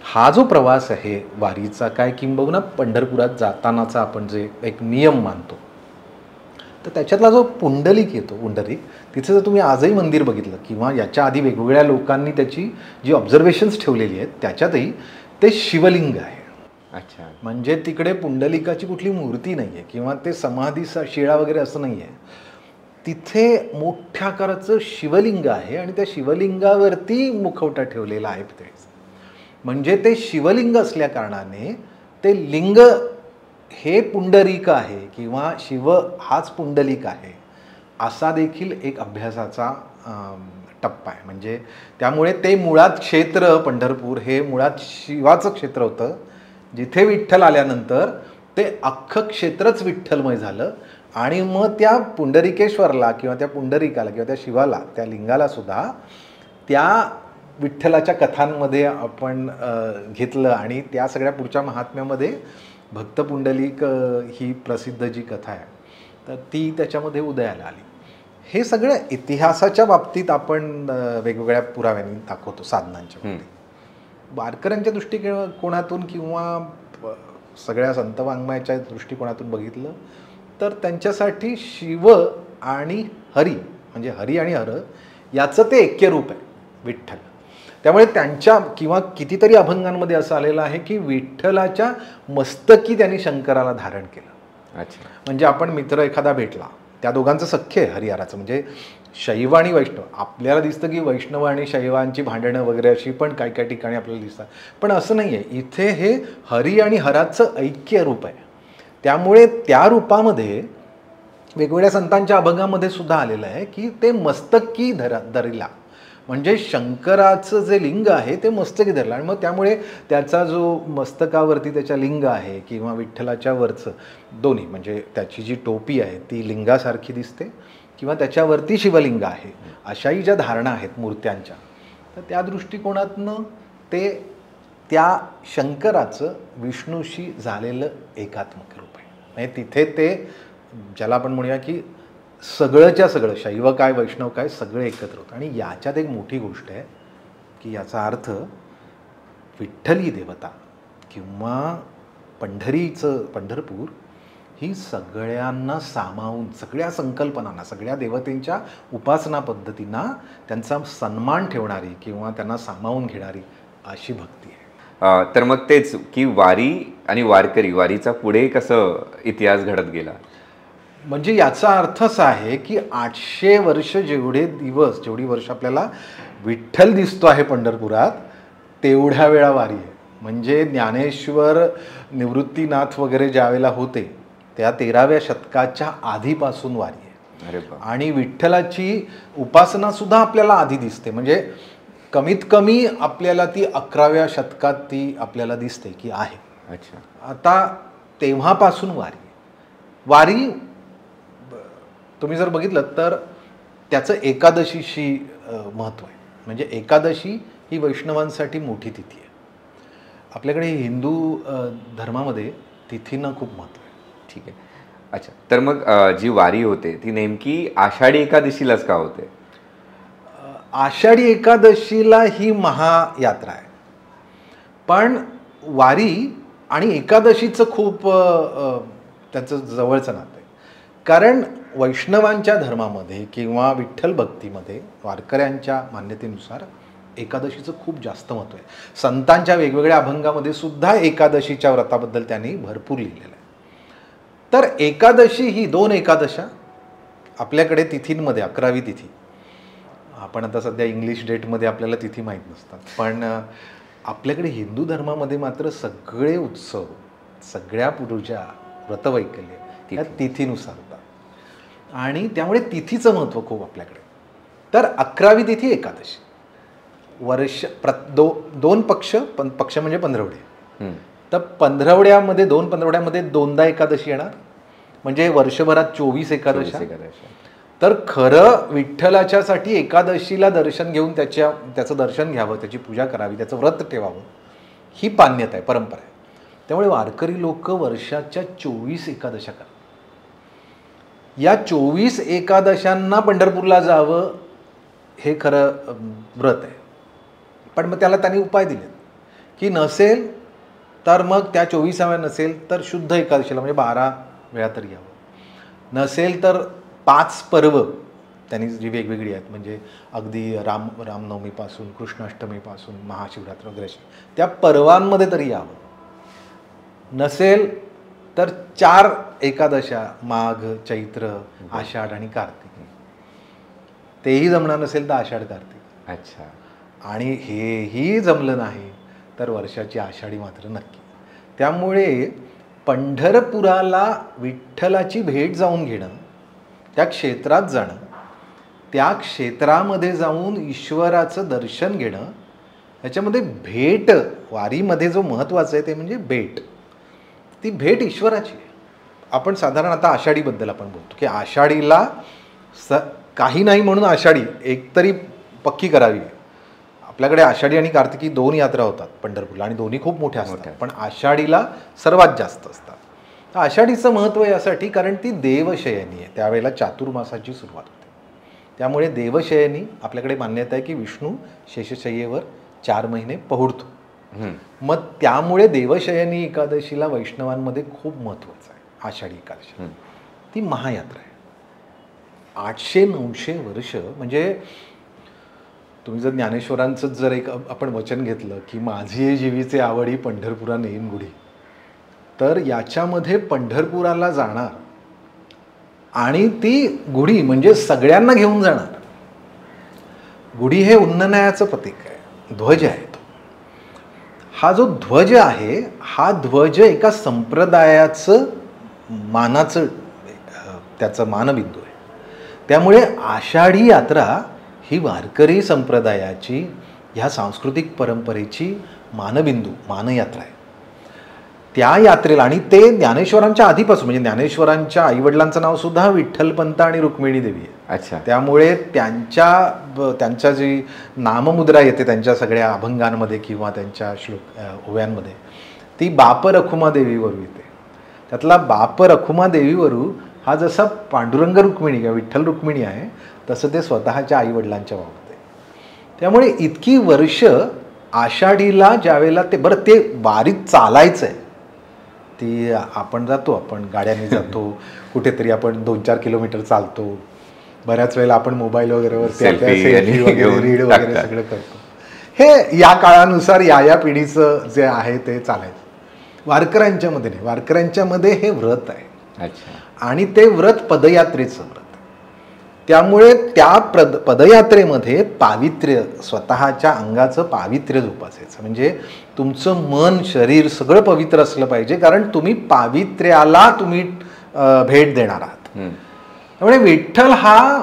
हा जो प्रवास आहे वारीचा काय किंबहुना पंढरपुरात जातानाचा आपण जे एक नियम मानतो, तर त्याच्यातला जो पुंडलिक येतो, पुंडलिक तिथे जर तुम्ही आजही मंदिर बघितलं किंवा याच्या आधी वेगवेगळ्या लोकांनी त्याची जी ऑब्झर्वेशन्स ठेवलेली आहेत त्याच्यातही ते शिवलिंग आहे. अच्छा. म्हणजे तिकडे पुंडलिकाची कुठली मूर्ती नाही आहे किंवा ते समाधी शिळा वगैरे असं नाही आहे. तिथे मोठ्या आकाराचं शिवलिंग आहे आणि त्या शिवलिंगावरती मुखवटा ठेवलेला आहे पितळेचा. म्हणजे ते शिवलिंग असल्या कारणाने ते लिंग हे पुंडरीक आहे किंवा शिव हाच पुंडलिक आहे असा देखील एक अभ्यासाचा टप्पा आहे. म्हणजे त्यामुळे ते मुळात क्षेत्र पंढरपूर हे मुळात शिवाचं क्षेत्र होतं, जिथे विठ्ठल आल्यानंतर ते अख्खं क्षेत्रच विठ्ठलमय झालं आणि मग त्या पुंडरिकेश्वरला किंवा त्या पुंडरिकाला किंवा त्या शिवाला, त्या लिंगाला सुद्धा त्या विठ्ठलाच्या कथांमध्ये आपण घेतलं आणि त्या सगळ्या पुढच्या महात्म्यामध्ये भक्त पुंडलिक ही प्रसिद्ध जी कथा आहे तर ती त्याच्यामध्ये उदयाला आली. हे सगळं इतिहासाच्या बाबतीत आपण वेगवेगळ्या पुराव्यांनी दाखवतो, साधनांच्या बाबतीत. वारकऱ्यांच्या दृष्टिकोनातून किंवा सगळ्या संत वाङ्मयाच्या दृष्टिकोनातून बघितलं तर त्यांच्यासाठी शिव आणि हरी, म्हणजे हरी आणि हर याचं ते ऐक्यरूप आहे विठ्ठल. त्यामुळे त्यांच्या किंवा कितीतरी अभंगांमध्ये असं आलेलं आहे की विठ्ठलाच्या मस्तकी त्यांनी शंकराला धारण केलं. अच्छा. म्हणजे आपण मित्र एखादा भेटला, त्या दोघांचं सख्य आहे हरिहराचं, म्हणजे शैव आणि वैष्णव. आपल्याला दिसतं की वैष्णव आणि शैवांची भांडणं वगैरे अशी पण काही काही ठिकाणी आपल्याला दिसतात, पण असं नाही आहे. इथे हे हरी आणि हराचं ऐक्य रूप आहे. त्यामुळे त्या रूपामध्ये वेगवेगळ्या संतांच्या अभंगामध्ये सुद्धा आलेलं आहे की ते मस्तकी धरला, म्हणजे शंकराचं जे लिंग आहे ते मस्तकी धरलं. आणि मग त्यामुळे त्याचा जो मस्तकावरती त्याच्या लिंग आहे किंवा विठ्ठलाच्या वरचं दोन्ही, म्हणजे त्याची जी टोपी आहे ती लिंगासारखी दिसते किंवा त्याच्यावरती शिवलिंग आहे, अशाही ज्या धारणा आहेत मूर्त्यांच्या, तर त्या दृष्टिकोनातनं ते त्या शंकराचं विष्णूशी झालेलं एकात्मक रूप आहे. म्हणजे तिथे ते ज्याला आपण म्हणूया की सगळंच्या सगळं, शैव काय वैष्णव काय सगळं एकत्र होतं. आणि याच्यात एक मोठी गोष्ट आहे की याचा अर्थ विठ्ठली देवता किंवा पंढरपूर ही सगळ्यांना सामावून, सगळ्या संकल्पनांना, सगळ्या देवतेंच्या उपासना पद्धतींना त्यांचा सन्मान ठेवणारी किंवा त्यांना सामावून घेणारी अशी भक्ती आहे. तर मग तेच की वारी आणि वारकरी, वारीचा पुढे कसं इतिहास घडत गेला? म्हणजे याचा अर्थ असा आहे की 800 वर्ष जेवढी वर्ष आपल्याला विठ्ठल दिसतो आहे पंढरपुरात, तेवढ्या वेळा वारी आहे. म्हणजे ज्ञानेश्वर निवृत्तीनाथ वगैरे ज्यावेळेला होते त्या 13व्या शतकाच्या आधीपासून वारी आहे. अरे बाप. आणि विठ्ठलाची उपासना सुद्धा आपल्याला आधी दिसते. म्हणजे कमीत कमी आपल्याला ती 11व्या शतकात ती आपल्याला दिसते की आहे. अच्छा. आता तेव्हापासून वारी तुम्ही जर बघितलं तर त्याचं एकादशीशी महत्त्व आहे. म्हणजे एकादशी ही वैष्णवांसाठी मोठी तिथी आहे. आपल्याकडे हिंदू धर्मामध्ये तिथींना खूप महत्त्व आहे. ठीक आहे. अच्छा. तर मग जी वारी होते ती नेमकी आषाढी एकादशीलाच का होते? आषाढी एकादशीला ही महायात्रा आहे, पण वारी आणि एकादशीचं खूप त्याचं जवळचं नातं आहे. कारण वैष्णवांच्या धर्मामध्ये किंवा विठ्ठल भक्तीमध्ये वारकऱ्यांच्या मान्यतेनुसार एकादशीचं खूप जास्त महत्त्व आहे. संतांच्या वेगवेगळ्या अभंगामध्ये सुद्धा एकादशीच्या व्रताबद्दल त्यांनी भरपूर लिहिलेलं आहे. तर एकादशी ही 2 एकादशा आपल्याकडे तिथींमध्ये 11वी तिथी, आपण आता सध्या इंग्लिश डेटमध्ये आपल्याला तिथी माहीत नसतात, पण आपल्याकडे हिंदू धर्मामध्ये मात्र सगळे उत्सव, सगळ्या पूजा, व्रतवैकल्य त्या तिथीनुसार होतात. आणि त्यामुळे तिथीचं महत्त्व खूप आपल्याकडे. तर 11वी तिथी एकादशी, वर्ष दोन पक्ष म्हणजे पंधरवडे. तर 2 पंधरवड्यामध्ये 2दा एकादशी येणार, म्हणजे वर्षभरात 24 एकादशा. तर खरं विठ्ठलाच्यासाठी एकादशीला दर्शन घेऊन त्याचं दर्शन घ्यावं, त्याची पूजा करावी, त्याचं व्रत ठेवावं, ही मान्यता आहे, परंपरा आहे. त्यामुळे वारकरी लोक वर्षाच्या 24 एकादशा करतात. या 24 एकादशांना पंढरपूरला जावं हे खरं व्रत आहे. पण मग त्याला त्यांनी उपाय दिले की नसेल तर मग त्या 24व्या नसेल तर शुद्ध एकादशीला म्हणजे 12 वेळा तरी यावं. नसेल तर 5 पर्व त्यांनी जी वेगवेगळी आहेत, म्हणजे अगदी रामनवमीपासून कृष्णाष्टमीपासून महाशिवरात्र वगैरे त्या पर्वांमध्ये तरी यावं. नसेल तर 4 एकादशा माघ, चैत्र, आषाढ आणि कार्तिक. तेही जमणार नसेल तर आषाढ कार्तिक. अच्छा. आणि हेही जमलं नाही तर वर्षाची आषाढी मात्र नक्की. त्यामुळे पंढरपुराला विठ्ठलाची भेट जाऊन घेणं, त्या क्षेत्रात जाणं, त्या क्षेत्रामध्ये जाऊन ईश्वराचं दर्शन घेणं, ह्याच्यामध्ये भेट, वारीमध्ये जो महत्त्वाचं आहे ते म्हणजे भेट. ती भेट ईश्वराची आहे. आपण साधारण आता आषाढीबद्दल आपण बोलतो की आषाढीला काही नाही म्हणून आषाढी एकतरी पक्की करावी. आपल्याकडे आषाढी आणि कार्तिकी 2 यात्रा होतात पंढरपूरला आणि दोन्ही खूप मोठ्या असतात, पण आषाढीला सर्वात जास्त असतात. तर आषाढीचं महत्त्व यासाठी कारण ती देवशयनी आहे. त्यावेळेला चातुर्मासाची सुरुवात होते. त्यामुळे देवशयनी आपल्याकडे मान्यता आहे की विष्णू शेषशय्येवर 4 महिने पहुडतो. मग त्यामुळे देवशयनी एकादशीला वैष्णवांमध्ये खूप महत्त्वाचं आहे. आषाढी एकादशी ती महायात्रा आहे. 800-900 वर्ष, म्हणजे तुम्ही जर ज्ञानेश्वरांचंच जर एक आपण वचन घेतलं की माझी जीवीचे आवडी पंढरपुरा नेईन गुढी, तर याच्यामध्ये पंढरपुराला जाणार आणि ती गुढी म्हणजे सगळ्यांना घेऊन जाणार. गुढी हे उन्ननायाचं प्रतीक आहे, ध्वज आहे. तो हा जो ध्वज आहे हा ध्वज एका संप्रदायाचं मानाचं त्याचं मानबिंदू आहे. त्यामुळे आषाढी यात्रा ही वारकरी संप्रदायाची, ह्या सांस्कृतिक परंपरेची मानबिंदू, मानयात्रा आहे. त्या यात्रेला, आणि ते ज्ञानेश्वरांच्या आधीपासून, म्हणजे ज्ञानेश्वरांच्या आईवडिलांचं नाव सुद्धा विठ्ठलपंत आणि रुक्मिणी देवी आहे. अच्छा. त्यामुळे त्यांच्या जी नाममुद्रा येते त्यांच्या सगळ्या अभंगांमध्ये किंवा त्यांच्या ओव्यांमध्ये, ती बाप रखुमा देवीवरू येते. त्यातला बाप रखुमा देवीवरू हा जसा पांडुरंग रुक्मिणी किंवा विठ्ठल रुक्मिणी आहे, तसं ते स्वतःच्या आईवडिलांच्या बाबत आहे. त्यामुळे इतकी वर्ष आषाढीला ज्यावेळेला ते वारीत चालायचं आहे, ती आपण जातो, आपण गाड्याने जातो, कुठेतरी आपण 2-4 किलोमीटर चालतो, बऱ्याच वेळेला आपण मोबाईल वगैरेवर सेल्फी वगैरे रीड वगैरे सगळं करतो. हे या काळानुसार या पिढीचं जे आहे ते चालायचं. वारकऱ्यांच्यामध्ये नाही, वारकऱ्यांच्यामध्ये हे व्रत आहे. अच्छा. आणि ते व्रत पदयात्रेचं व्रत. त्यामुळे त्या पदयात्रेमध्ये पावित्र्य, स्वतःच्या अंगाचं पावित्र्य जोपासायचं, म्हणजे तुमचं मन, शरीर सगळं पवित्र असलं पाहिजे, कारण तुम्ही पावित्र्याला तुम्ही भेट देणार आहात. त्यामुळे विठ्ठल हा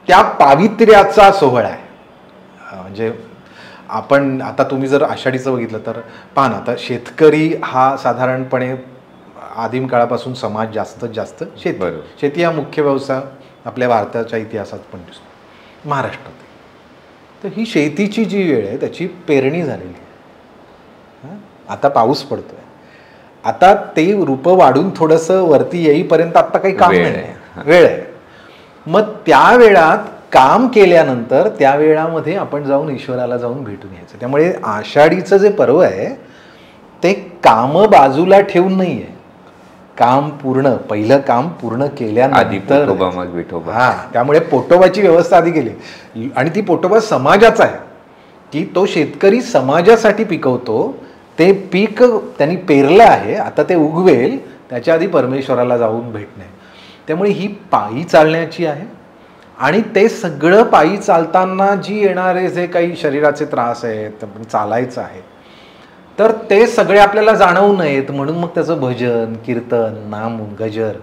त्या पावित्र्याचा सोहळा आहे. म्हणजे आपण आता तुम्ही जर आषाढीचं बघितलं तर पहा ना, आता शेतकरी हा साधारणपणे आदिम काळापासून समाज जास्तीत जास्त शेती हा मुख्य व्यवसाय आपल्या भारताच्या इतिहासात पण दिसतो, महाराष्ट्रात. तर ही शेतीची जी वेळ आहे त्याची पेरणी झालेली आहे. आता पाऊस पडतोय, आता ते रूपं वाढून थोडंसं वरती येईपर्यंत आता काही काम नाही, वेळ आहे. मग त्या वेळात काम केल्यानंतर त्या वेळामध्ये आपण जाऊन ईश्वराला जाऊन भेटून यायचं. त्यामुळे आषाढीचं जे पर्व आहे ते काम बाजूला ठेवून नाही आहे, पहिलं काम पूर्ण केल्यानंतर हा. त्यामुळे पोटोबाची व्यवस्था आधी केली, आणि ती पोटोबा समाजाचा आहे की तो शेतकरी समाजासाठी पिकवतो. ते पीक त्यांनी पेरलं आहे, आता ते उगवेल, त्याच्या आधी परमेश्वराला जाऊन भेटणे. त्यामुळे ही पायी चालण्याची आहे. आणि ते सगळं पायी चालताना जी येणारे जे काही शरीराचे त्रास आहेत, चालायचं आहे, तर ते सगळे आपल्याला जाणवू नयेत म्हणून मग त्याचं भजन, कीर्तन, नाम, गजर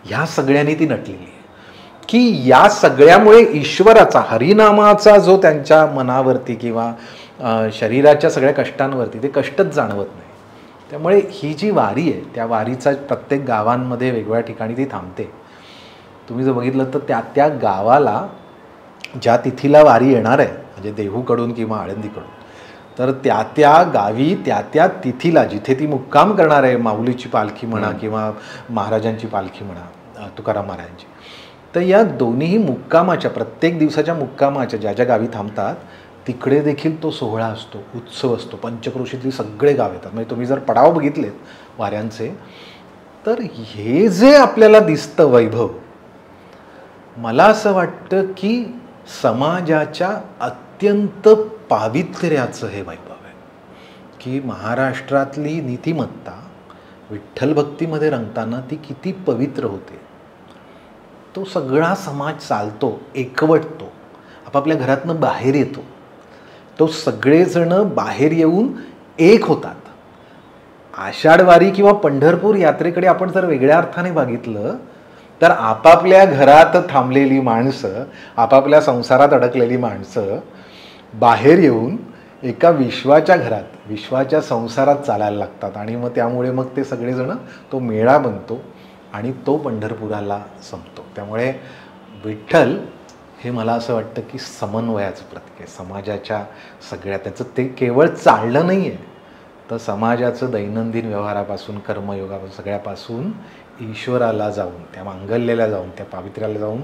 ह्या सगळ्यांनी ती नटलेली आहे की या सगळ्यामुळे ईश्वराचा, हरिनामाचा जो त्यांच्या मनावरती किंवा शरीराच्या सगळ्या कष्टांवरती ते कष्टच जाणवत नाही. त्यामुळे ही जी वारी आहे त्या वारीचा प्रत्येक गावांमध्ये वेगवेगळ्या ठिकाणी ती थांबते. तुम्ही जर बघितलं तर त्या त्या गावाला ज्या तिथीला वारी येणार आहे, म्हणजे देहूकडून किंवा आळंदीकडून, तर त्या त्या गावी त्या त्या तिथीला जिथे ती मुक्काम करणार आहे, माऊलीची पालखी म्हणा किंवा महाराजांची पालखी म्हणा, तुकाराम महाराजांची, तर या दोन्हीही मुक्कामाच्या, प्रत्येक दिवसाच्या मुक्कामाच्या ज्या ज्या गावी थांबतात तिकडे देखील तो सोहळा असतो, उत्सव असतो. पंचक्रोशीतली सगळे गाव येतात. म्हणजे तुम्ही जर पडाव बघितलेत वाऱ्यांचे, तर हे जे आपल्याला दिसतं वैभव, मला असं वाटतं की समाजाच्या अत्यंत पावित्र्याचं हे वैभव आहे, की महाराष्ट्रातली नीतिमत्ता विठ्ठल भक्तीमध्ये रंगताना ती किती पवित्र होते. तो सगळा समाज चालतो, एकवटतो, आपापल्या घरातनं बाहेर येतो, तो सगळेजण बाहेर येऊन एक होतात. आषाढवारी किंवा पंढरपूर यात्रेकडे आपण जर वेगळ्या अर्थाने बघितलं तर आपापल्या घरात थांबलेली माणसं, आपापल्या संसारात अडकलेली माणसं बाहेर येऊन एका विश्वाच्या घरात, विश्वाच्या संसारात चालायला लागतात. आणि मग त्यामुळे मग ते सगळेजण, तो मेळा बनतो आणि तो पंढरपुराला संपतो. त्यामुळे विठ्ठल हे मला असं वाटतं की समन्वयाचं प्रतीक आहे. समाजाच्या सगळ्या, त्याचं ते केवळ चाललं नाही आहे, तर समाजाचं दैनंदिन व्यवहारापासून, कर्मयोगापासून, सगळ्यापासून ईश्वराला जाऊन, त्या मांगल्याला जाऊन, त्या पावित्र्याला जाऊन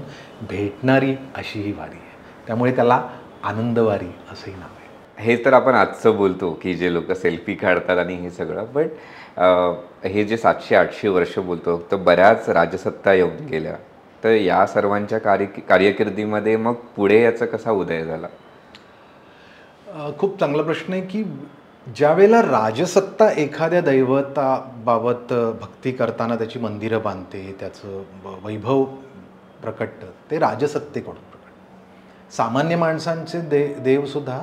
भेटणारी अशी ही वारी आहे. त्यामुळे त्याला आनंदवारी असंही नाव आहे. हे तर आपण आजचं बोलतो की जे लोक सेल्फी काढतात आणि हे सगळं, बट हे जे 700-800 वर्ष बोलतो, तर बऱ्याच राजसत्ता येऊन गेल्या. तर या सर्वांच्या कार्यकिर्दीमध्ये मग पुढे याचा कसा उदय झाला? खूप चांगला प्रश्न आहे की ज्यावेळेला राजसत्ता एखाद्या दैवताबाबत भक्ती करताना त्याची मंदिरं बांधते, त्याचं वैभव प्रकटतं, ते राजसत्तेकडून प्रकट. सामान्य माणसांचे देवसुद्धा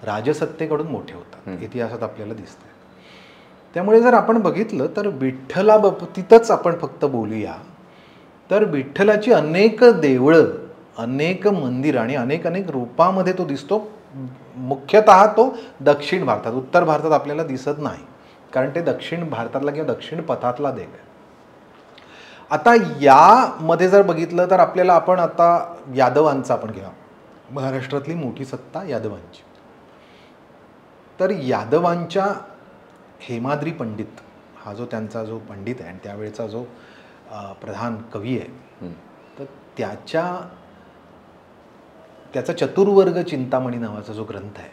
राजसत्तेकडून मोठे होतात, इतिहासात आपल्याला दिसतं. त्यामुळे जर आपण बघितलं तर विठ्ठलाबाबतीतच आपण फक्त बोलूया, तर विठ्ठलाची अनेक देवळं, अनेक मंदिरं आणि अनेक अनेक रूपामध्ये तो दिसतो. मुख्यतः तो दक्षिण भारतात, उत्तर भारतात आपल्याला दिसत नाही, कारण ते दक्षिण भारतातला किंवा दक्षिण पथातला देव आहे. आता यामध्ये जर बघितलं तर आपल्याला, आपण आता यादवांचा आपण घ्या, महाराष्ट्रातली मोठी सत्ता यादवांची. तर यादवांच्या हेमाद्री पंडित हा जो त्यांचा जो पंडित आहे आणि त्यावेळेचा जो प्रधान कवी आहे, तर त्याचा चतुर्वर्ग चिंतामणी नावाचा जो ग्रंथ आहे,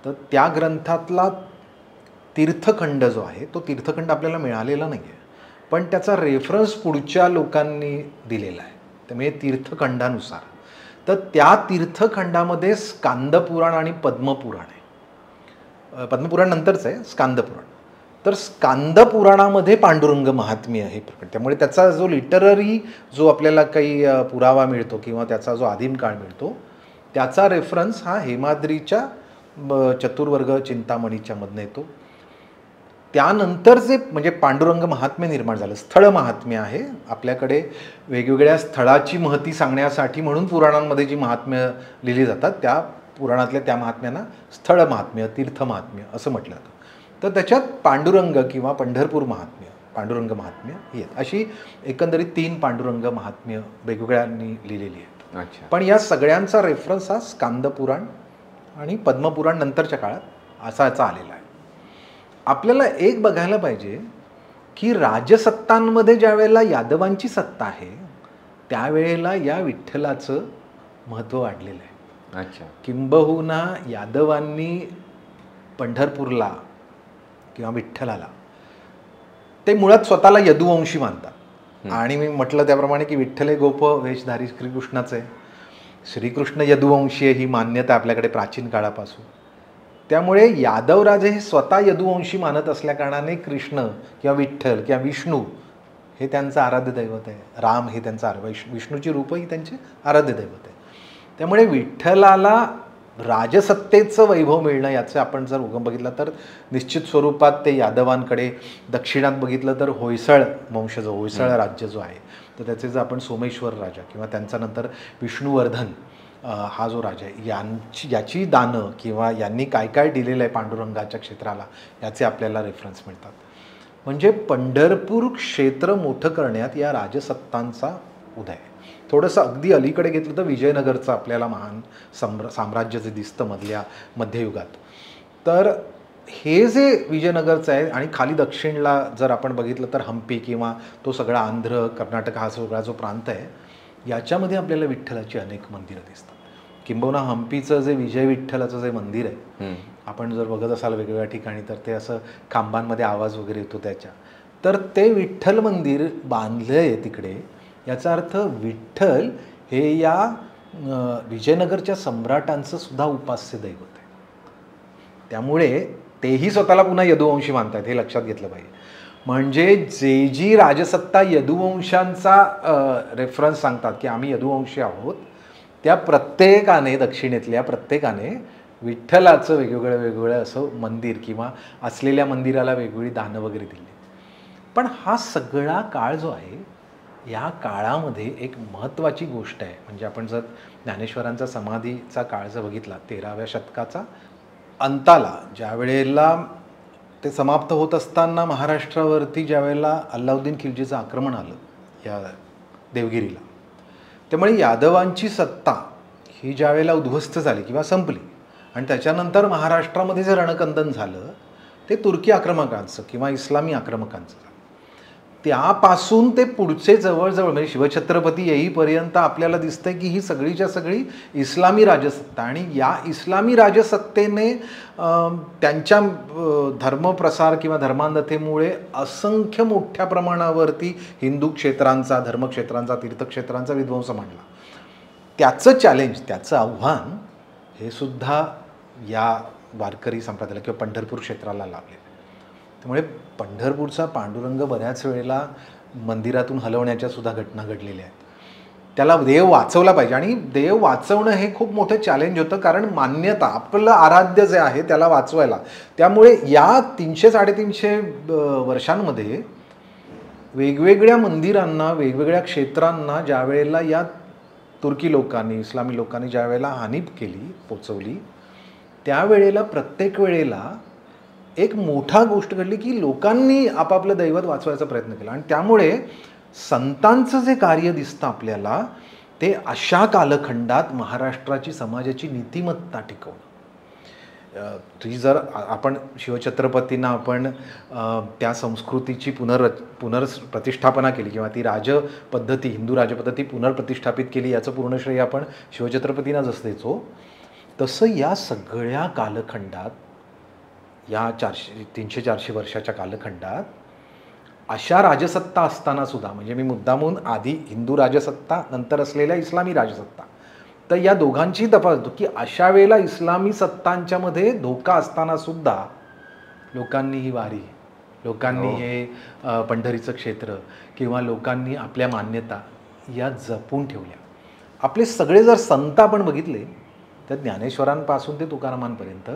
तर त्या ग्रंथातला तीर्थखंड जो आहे, तो तीर्थखंड आपल्याला मिळालेला नाही आहे, पण त्याचा रेफरन्स पुढच्या लोकांनी दिलेला आहे. त्यामुळे तीर्थखंडानुसार, तर त्या तीर्थखंडामध्ये स्कांदपुराण आणि पद्मपुराण आहे. पद्मपुराण नंतरचं आहे स्कांदपुराण. तर स्कांदपुराणामध्ये पांडुरंग महात्म्य हे प्रकट. त्यामुळे त्याचा जो लिटररी जो आपल्याला काही पुरावा मिळतो किंवा त्याचा जो आदिम काळ मिळतो, त्याचा रेफरन्स हा हेमाद्रीच्या चतुर्वर्ग चिंतामणीच्या मधनं येतो. त्यानंतर जे म्हणजे पांडुरंग महात्म्य निर्माण झालं, स्थळ महात्म्य आहे आपल्याकडे. वेगवेगळ्या स्थळाची महती सांगण्यासाठी म्हणून पुराणांमध्ये जी महात्म्य लिहिली जातात, त्या पुराणातल्या त्या महात्म्यांना स्थळ महात्म्य, तीर्थ महात्म्य असं म्हटलं जातं. तर त्याच्यात पांडुरंग किंवा पंढरपूर महात्म्य, पांडुरंग महात्म्य ही आहेत. अशी एकंदरीत 3 पांडुरंग महात्म्य वेगवेगळ्यांनी लिहिलेली आहेत. पण या सगळ्यांचा रेफरन्स हा स्कांदपुराण आणि पद्मपुराण नंतरच्या काळात असा याचा आलेला आहे. आपल्याला एक बघायला पाहिजे की राजसत्तांमध्ये ज्या वेळेला यादवांची सत्ता आहे, त्यावेळेला या विठ्ठलाचं महत्त्व वाढलेलं आहे. किंबहुना यादवांनी पंढरपूरला किंवा विठ्ठलाला, ते मुळात स्वतःला यदुवंशी मानतात. आणि मी म्हटलं त्याप्रमाणे की विठ्ठल हे गोप वेशधारी श्रीकृष्णाचं आहे. श्रीकृष्ण यदुवंशी ही मान्यता आपल्याकडे प्राचीन काळापासून. त्यामुळे यादवराजे हे स्वतः यदुवंशी मानत असल्याकारणाने कृष्ण किंवा विठ्ठल किंवा विष्णू हे त्यांचं आराध्य दैवत आहे. राम हे त्यांचं विष्णूची रूपं ही त्यांचे आराध्य दैवत आहे. त्यामुळे विठ्ठलाला राजसत्तेचं वैभव मिळणं याचं आपण जर उगम बघितला तर निश्चित स्वरूपात ते यादवांकडे, दक्षिणात बघितलं तर होयसळ वंश जो, होयसळ राज्य जो आहे, तर त्याचे जर आपण सोमेश्वर राजा किंवा त्यांचा नंतर विष्णुवर्धन हा जो राजा आहे, याची दानं किंवा यांनी काय काय दिलेलं आहे पांडुरंगाच्या क्षेत्राला, याचे आपल्याला रेफरन्स मिळतात. म्हणजे पंढरपूर क्षेत्र मोठं करण्यात या राजसत्तांचा उदय. थोडंसं अगदी अलीकडे घेतलं तर विजयनगरचं आपल्याला महान साम्राज्य जे दिसतं मध्ययुगात. तर हे जे विजयनगरचं आहे आणि खाली दक्षिणला जर आपण बघितलं तर हम्पी किंवा तो सगळा आंध्र कर्नाटक हा सगळा जो प्रांत आहे, याच्यामध्ये आपल्याला विठ्ठलाची अनेक मंदिरं दिसतात. किंबहुना हम्पीचं जे विजय विठ्ठलाचं जे मंदिर आहे, आपण जर बघत असाल वेगवेगळ्या ठिकाणी तर ते असं खांबांमध्ये आवाज वगैरे येतो त्याच्या, तर ते विठ्ठल मंदिर बांधलं आहे तिकडे. याचा अर्थ विठ्ठल हे या विजयनगरच्या सम्राटांचं सुद्धा उपास्य दैवत आहे. त्यामुळे तेही स्वतःला पुन्हा यदुवंशी मानतात, हे लक्षात घेतलं पाहिजे. म्हणजे जे जी राजसत्ता यदुवंशांचा रेफरन्स सांगतात की आम्ही यदुवंशी आहोत, त्या प्रत्येकाने दक्षिणेतल्या प्रत्येकाने विठ्ठलाचं वेगवेगळं असं मंदिर किंवा असलेल्या मंदिराला वेगवेगळी दानं वगैरे दिली. पण हा सगळा काळ जो आहे, या काळामध्ये एक महत्त्वाची गोष्ट आहे. म्हणजे आपण जर ज्ञानेश्वरांचा समाधीचा काळ जर बघितला 13व्या शतकाचा अंताला, ज्या वेळेला ते समाप्त होत असताना महाराष्ट्रावरती ज्या वेळेला अल्लाउद्दीन खिलजीचं आक्रमण आलं या देवगिरीला, त्यामुळे यादवांची सत्ता ही ज्या वेळेला उद्ध्वस्त झाली किंवा संपली आणि त्याच्यानंतर महाराष्ट्रामध्ये जे रणकंदन झालं ते तुर्की आक्रमकांचं किंवा इस्लामी आक्रमकांचं झालं. त्यापासून ते पुढचे जवळजवळ म्हणजे शिवछत्रपती येईपर्यंत आपल्याला दिसतंय की ही सगळीच्या सगळी इस्लामी राजसत्ता, आणि या इस्लामी राजसत्तेने त्यांच्या धर्मप्रसार किंवा धर्मांधतेमुळे असंख्य मोठ्या प्रमाणावरती हिंदू क्षेत्रांचा, धर्मक्षेत्रांचा, तीर्थक्षेत्रांचा विध्वंस मांडला. त्याचं चॅलेंज, त्याचं आव्हान हे सुद्धा या वारकरी संप्रदायाला किंवा पंढरपूर क्षेत्राला लाभले. त्यामुळे पंढरपूरचा पांडुरंग बऱ्याच वेळेला मंदिरातून हलवण्याच्या सुद्धा घटना घडलेल्या आहेत. त्याला देव वाचवला पाहिजे, आणि देव वाचवणं हे खूप मोठं चॅलेंज होतं, कारण मान्यता, आपलं आराध्य जे आहे त्याला वाचवायला. त्यामुळे या 300-350 वर्षांमध्ये वेगवेगळ्या मंदिरांना, वेगवेगळ्या क्षेत्रांना ज्या वेळेला या तुर्की लोकांनी, इस्लामी लोकांनी ज्या वेळेला हानी केली, पोचवली, त्यावेळेला प्रत्येक वेळेला एक मोठा गोष्ट घडली की लोकांनी आपापलं दैवत वाचवायचा प्रयत्न केला. आणि त्यामुळे संतांचं जे कार्य दिसतं आपल्याला, ते अशा कालखंडात महाराष्ट्राची समाजाची नीतिमत्ता टिकवणं. ती जर आपण शिवछत्रपतींना आपण त्या संस्कृतीची पुनर्प्रतिष्ठापना केली किंवा ती राजपद्धती, हिंदू राजपद्धती पुनर्प्रतिष्ठापित केली, याचं पूर्ण श्रेय आपण शिवछत्रपतींनाच देतो. तसं या सगळ्या कालखंडात, या 300-400 वर्षाच्या कालखंडात अशा राजसत्ता असताना सुद्धा, म्हणजे मी मुद्दामून आधी हिंदू राजसत्ता नंतर असलेल्या इस्लामी राजसत्ता, तर या दोघांची तपासतो की अशा वेळेला इस्लामी सत्तांच्यामध्ये धोका असताना सुद्धा लोकांनी ही वारी, लोकांनी हे पंढरीचं क्षेत्र किंवा लोकांनी आपल्या मान्यता या जपून ठेवल्या. आपले सगळे जर संत आपण बघितले तर ज्ञानेश्वरांपासून ते तुकारामांपर्यंत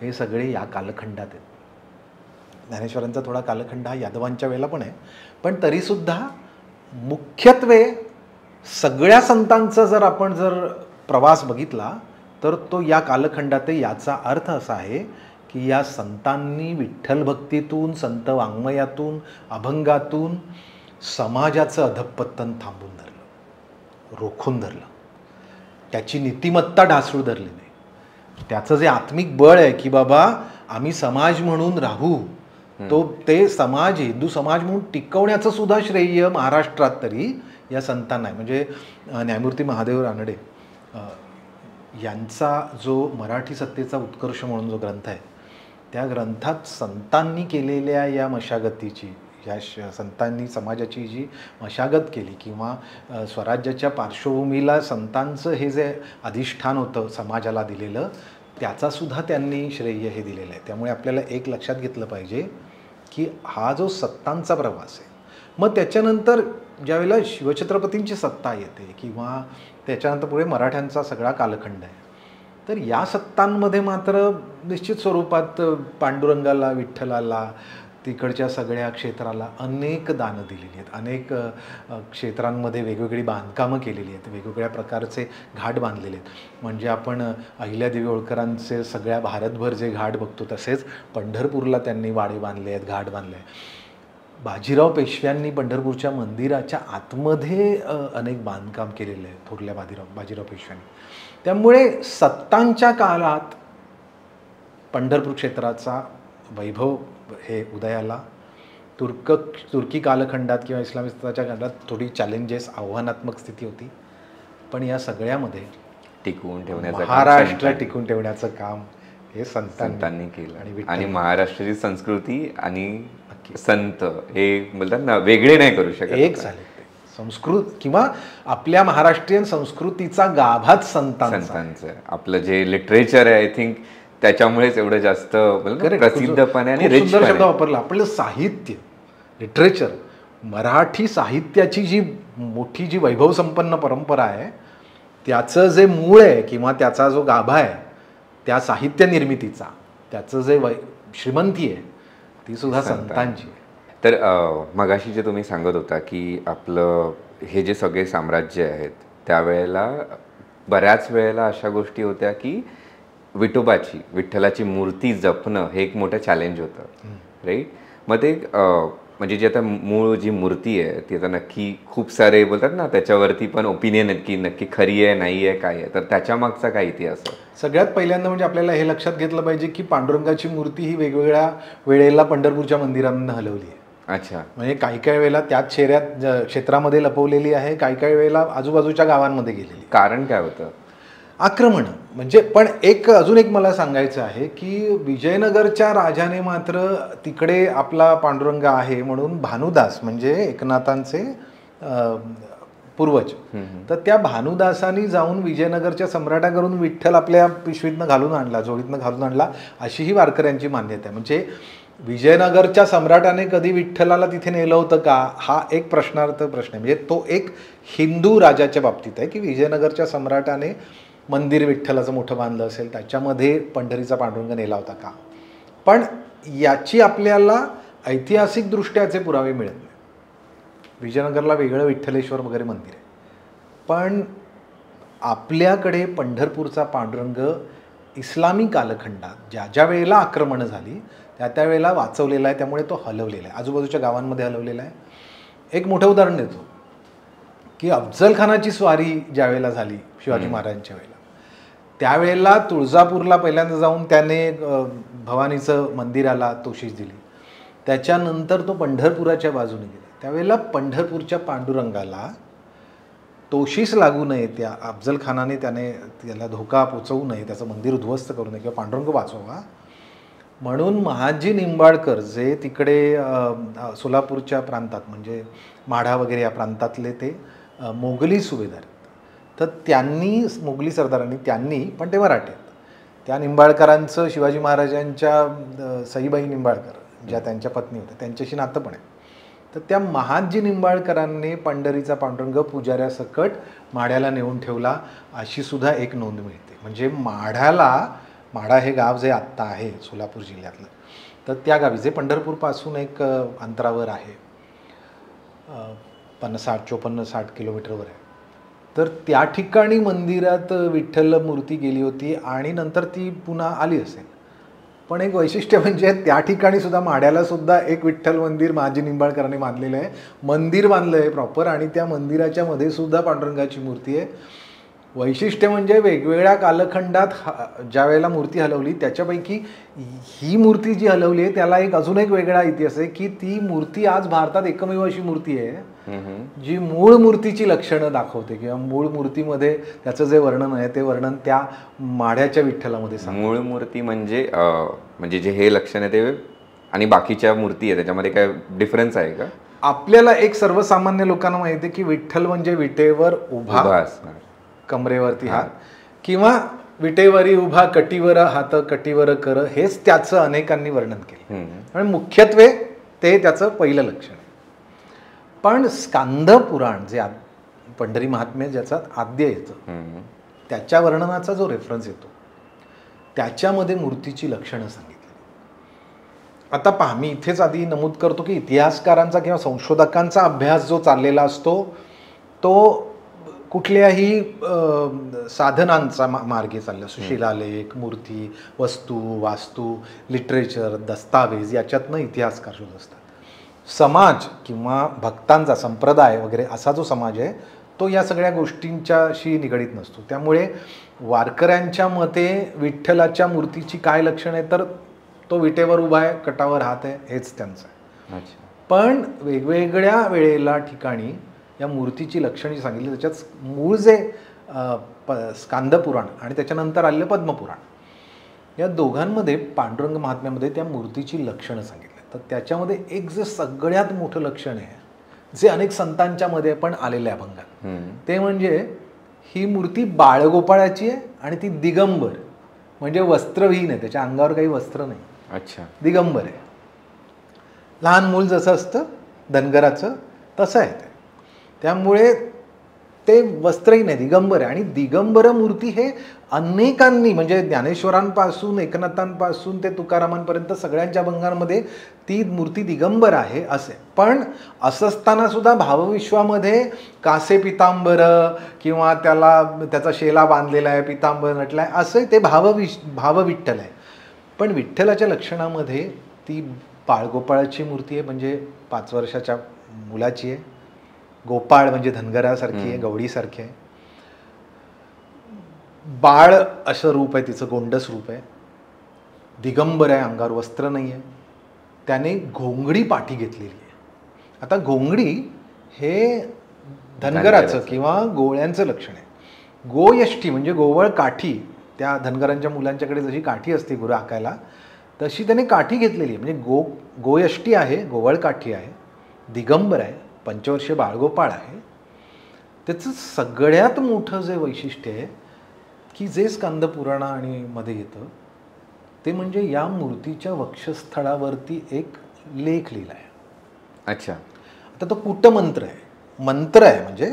हे सगळे या कालखंडात आहेत. ज्ञानेश्वरांचा थोडा कालखंड हा यादवांच्या वेळेला पण आहे, पण तरीसुद्धा मुख्यत्वे सगळ्या संतांचा जर आपण प्रवास बघितला तर तो या कालखंडात आहे. याचा अर्थ असा आहे की या संतांनी विठ्ठल भक्तीतून, संत वाङ्मयातून, अभंगातून समाजाचं अधःपतन थांबून धरलं, रोखून धरलं, त्याची नीतिमत्ता ढासळू धरली नाही. त्याचं जे आत्मिक बळ आहे की बाबा आम्ही समाज म्हणून राहू, ते समाज, हिंदू समाज म्हणून टिकवण्याचं सुद्धा श्रेय महाराष्ट्रात तरी या संतांना आहे. म्हणजे न्यायमूर्ती महादेव रानडे यांचा जो मराठी सत्तेचा उत्कर्ष म्हणून जो ग्रंथ आहे, त्या ग्रंथात संतांनी केलेल्या या मशागतीची, या संतांनी समाजाची जी मशागत केली किंवा स्वराज्याच्या पार्श्वभूमीला संतांचं हे जे अधिष्ठान होतं समाजाला दिलेलं, त्याचासुद्धा त्यांनी श्रेय हे दिलेलं आहे. त्यामुळे आपल्याला एक लक्षात घेतलं पाहिजे की हा जो सत्तांचा प्रवास आहे, मग त्याच्यानंतर ज्यावेळेला शिवछत्रपतींची सत्ता येते किंवा त्याच्यानंतर पुढे मराठ्यांचा सगळा कालखंड आहे, तर या सत्तांमध्ये मात्र निश्चित स्वरूपात पांडुरंगाला, विठ्ठलाला, तिकडच्या सगळ्या क्षेत्राला अनेक दानं दिलेली आहेत, अनेक क्षेत्रांमध्ये वेगवेगळी बांधकामं केलेली आहेत, वेगवेगळ्या प्रकारचे घाट बांधलेले आहेत. म्हणजे आपण अहिल्यादेवी होळकरांचे सगळ्या भारतभर जे घाट बघतो, तसेच पंढरपूरला त्यांनी वाडे बांधले आहेत, घाट बांधले आहेत. बाजीराव पेशव्यांनी पंढरपूरच्या मंदिराच्या आतमध्ये अनेक बांधकाम केलेलं आहे थोरल्या बाजीराव पेशव्यांनी. त्यामुळे सत्तांच्या काळात पंढरपूर क्षेत्राचा वैभव हे उदयाला, तुर्की कालखंडात किंवा इस्लामिस्ताच्या काळात थोडी चॅलेंजेस, आव्हानात्मक स्थिती होती. पण या सगळ्यामध्ये टिकवून ठेवण्याचं महाराष्ट्र टिकून ठेवण्याचं काम हे संतांनी केलं. आणि महाराष्ट्राची संस्कृती आणि संत हे बोलतात ना, वेगळे नाही करू शकत. एक झाले संस्कृत किंवा आपल्या महाराष्ट्रीयन संस्कृतीचा गाभाच संतांचं. आपलं जे लिटरेचर आहे, आय थिंक त्याच्यामुळेच एवढं जास्त प्रसिद्धपणे आणि रिच शब्द वापरला. आपलं साहित्य, लिटरेचर, मराठी साहित्याची जी मोठी जी वैभव संपन्न परंपरा आहे, त्याचं जे मूळ आहे किंवा त्याचा जो गाभा आहे त्या साहित्य निर्मितीचा, त्याचं जे श्रीमंती आहे ती सुद्धा संतांची आहे. तर मगाशी जे तुम्ही सांगत होता की आपलं हे जे सगळे साम्राज्य आहेत त्यावेळेला बऱ्याच वेळेला अशा गोष्टी होत्या की विठोबाची, विठ्ठलाची मूर्ती जपणं हे एक मोठं चॅलेंज होतं, राईट? मग ते म्हणजे जी आता मूळ जी मूर्ती आहे ती आता नक्की खूप सारे बोलतात ना त्याच्यावरती पण ओपिनियन आहेत की नक्की खरी आहे, नाही आहे, काय आहे. तर त्याच्या मागचा काय इतिहास आहे? सगळ्यात पहिल्यांदा म्हणजे आपल्याला हे लक्षात घेतलं पाहिजे की पांडुरंगाची मूर्ती ही वेगवेगळ्या वेळेला पंढरपूरच्या मंदिरांना हलवली आहे. अच्छा. म्हणजे काही काही वेळेला त्याच क्षेत्रामध्ये लपवलेली आहे, काही काही वेळेला आजूबाजूच्या गावांमध्ये गेलेली. कारण काय होतं? आक्रमण. म्हणजे पण अजून एक मला सांगायचं आहे की विजयनगरच्या राजाने मात्र तिकडे आपला पांडुरंग आहे म्हणून भानुदास म्हणजे एकनाथांचे पूर्वज, तर त्या भानुदासांनी जाऊन विजयनगरच्या सम्राटाकडून विठ्ठल आपल्या पिशवीतनं घालून आणला, जोडीतनं घालून आणला, अशी ही वारकऱ्यांची मान्यता आहे. म्हणजे विजयनगरच्या सम्राटाने कधी विठ्ठलाला तिथे नेलं होतं का, हा एक प्रश्नार्थ प्रश्न आहे. म्हणजे तो एक हिंदू राजाच्या बाबतीत आहे की विजयनगरच्या सम्राटाने मंदिर विठ्ठलाचं मोठं बांधलं असेल, त्याच्यामध्ये पंढरीचा पांडुरंग नेला होता का. पण याची आपल्याला ऐतिहासिकदृष्ट्याचे पुरावे मिळत नाही. विजयनगरला वेगळं विठ्ठलेश्वर वगैरे मंदिर आहे, पण आपल्याकडे पंढरपूरचा पांडुरंग इस्लामी कालखंडात ज्या ज्या वेळेला आक्रमणं झाली त्या वेळेला वाचवलेला आहे. त्यामुळे तो हलवलेला आहे, आजूबाजूच्या गावांमध्ये हलवलेला आहे. एक मोठं उदाहरण देतो की अफजल खानाची स्वारी ज्या वेळेला झाली शिवाजी महाराजांच्या वेळेला, त्यावेळेला तुळजापूरला पहिल्यांदा जाऊन त्याने भवानीचं मंदिराला तोशीस दिली. त्याच्यानंतर तो पंढरपुराच्या बाजूने गेला. त्यावेळेला पंढरपूरच्या पांडुरंगाला तोशीस लागू नये, त्या अफजल खानाने त्याला धोका पोचवू नये, त्याचं मंदिर उद्ध्वस्त करू नये किंवा पांडुरंग वाचवावा म्हणून महाजी निंबाळकर जे तिकडे सोलापूरच्या प्रांतात म्हणजे माढा वगैरे या प्रांतातले ते मोगली सुभेदार, तर त्यांनी मोगली सरदारांनी पण ते मराठी आहेत, त्या निंबाळकरांचं शिवाजी महाराजांच्या सईबाई निंबाळकर ज्या त्यांच्या पत्नी होत्या त्यांच्याशी नातं पण आहे. तर त्या महाजी निंबाळकरांनी पंढरीचा पांडुरंग पुजाऱ्यासकट माढ्याला नेऊन ठेवला अशी सुद्धा एक नोंद मिळते. म्हणजे माढा हे गाव जे आत्ता आहे सोलापूर जिल्ह्यातलं, तर त्या गावी जे पंढरपूरपासून एक अंतरावर आहे, 54-60 किलोमीटरवर आहे, तर त्या ठिकाणी मंदिरात विठ्ठल मूर्ती गेली होती आणि नंतर ती पुन्हा आली असेल. पण एक वैशिष्ट्य म्हणजे त्या ठिकाणी सुद्धा माढ्याला सुद्धा एक विठ्ठल मंदिर महाजी निंबाळकरांनी बांधलेलं आहे, मंदिर बांधलं आहे प्रॉपर, आणि त्या मंदिराच्या मध्ये सुद्धा पांडुरंगाची मूर्ती आहे. वैशिष्ट्य म्हणजे वेगवेगळ्या कालखंडात ज्या वेळेला मूर्ती हलवली त्याच्यापैकी ही मूर्ती जी हलवली आहे त्याला अजून एक वेगळा इतिहास आहे की ती मूर्ती आज भारतात एकमेव अशी मूर्ती आहे जी मूळ मूर्तीची लक्षणं दाखवते किंवा मूळ मूर्तीमध्ये त्याचं जे वर्णन आहे ते वर्णन त्या माढ्याच्या विठ्ठलामध्ये सांगते. मूळ मूर्ती म्हणजे जे हे लक्षण आहे ते आणि बाकीच्या मूर्ती आहे त्याच्यामध्ये काय डिफरन्स आहे का? आपल्याला एक सर्वसामान्य लोकांना माहिती आहे की विठ्ठल म्हणजे विटेवर उभा असणार, कमरेवरती हात, किंवा विटेवरी उभा कटीवर हात कटीवर कर, हेच त्याचं अनेकांनी वर्णन केलं आणि मुख्यत्वे ते त्याचं पहिलं लक्षण आहे. पण स्कांद पुराण जे पंढरी महात्म्य ज्याचा आद्य येतं त्याच्या वर्णनाचा जो रेफरन्स येतो त्याच्यामध्ये मूर्तीची लक्षणं सांगितली. आता पहा, मी इथेच आधी नमूद करतो की इतिहासकारांचा किंवा संशोधकांचा अभ्यास जो चाललेला असतो तो कुठल्याही साधनांचा मार्गे चालला असतो. शिलालेख, मूर्ती, वस्तू, वास्तू, लिटरेचर, दस्तावेज याच्यातनं इतिहासकार शोध असतात. समाज किंवा भक्तांचा संप्रदाय वगैरे असा जो समाज आहे तो या सगळ्या गोष्टींच्याशी निगडीत नसतो. त्यामुळे वारकऱ्यांच्या मते विठ्ठलाच्या मूर्तीची काय लक्षण आहे तर तो विटेवर उभा आहे, कटावर हात आहे, हेच त्यांचं आहे. अच्छा. पण वेगवेगळ्या वेळेला ठिकाणी या मूर्तीची लक्षणे सांगितली. त्याच्यात मूळ जे स्कांदपुराण आणि त्याच्यानंतर आलेलं पद्मपुराण या दोघांमध्ये पांडुरंग महात्म्यामध्ये त्या मूर्तीची लक्षणं सांगितली. तर त्याच्यामध्ये एक जे सगळ्यात मोठं लक्षण आहे जे अनेक संतांच्या मध्ये पण आलेलं आहे अभंगात, ते म्हणजे ही मूर्ती बाळगोपाळाची आहे आणि ती दिगंबर म्हणजे वस्त्रविहीन आहे, त्याच्या अंगावर काही वस्त्र नाही. अच्छा. दिगंबर आहे. लहान मूल जसं असतं धनगराचं तसं आहे ते. त्यामुळे ते वस्त्रही नाही, दिगंबर आहे. आणि दिगंबर मूर्ती हे अनेकांनी म्हणजे ज्ञानेश्वरांपासून एकनाथांपासून ते तुकारामांपर्यंत सगळ्यांच्या अभंगांमध्ये ती मूर्ती दिगंबर आहे असे. पण असं असताना सुद्धा भावविश्वामध्ये कासे पितांबर किंवा त्याचा शेला बांधलेला आहे, पितांबर नटला आहे, असं ते भावविठ्ठल आहे. पण विठ्ठलाच्या लक्षणामध्ये ती बाळगोपाळाची मूर्ती आहे म्हणजे 5 वर्षाच्या मुलाची आहे. गोपाळ म्हणजे धनगरासारखी आहे, गवडीसारखी आहे. बाळ असं रूप आहे तिचं, गोंडस रूप आहे. दिगंबर आहे, अंगावर वस्त्र नाही आहे. त्याने घोंगडी पाठी घेतलेली आहे. आता घोंगडी हे धनगराचं किंवा गोळ्यांचं लक्षण आहे. गोयष्टी म्हणजे गोवळ काठी, त्या धनगरांच्या मुलांच्याकडे जशी काठी असते गुरु हाकायला तशी त्याने काठी घेतलेली आहे. म्हणजे गोयष्टी आहे, गोवळ काठी आहे, दिगंबर आहे, पंचवर्षीय बाळगोपाळ आहे. त्याचं सगळ्यात मोठं जे वैशिष्ट्य आहे की जे स्कंदपुराण आणि मध्ये येतं ते म्हणजे या मूर्तीच्या वक्षस्थळावरती एक लेख लिहिला आहे. अच्छा. आता तो कूटमंत्र आहे, मंत्र आहे म्हणजे,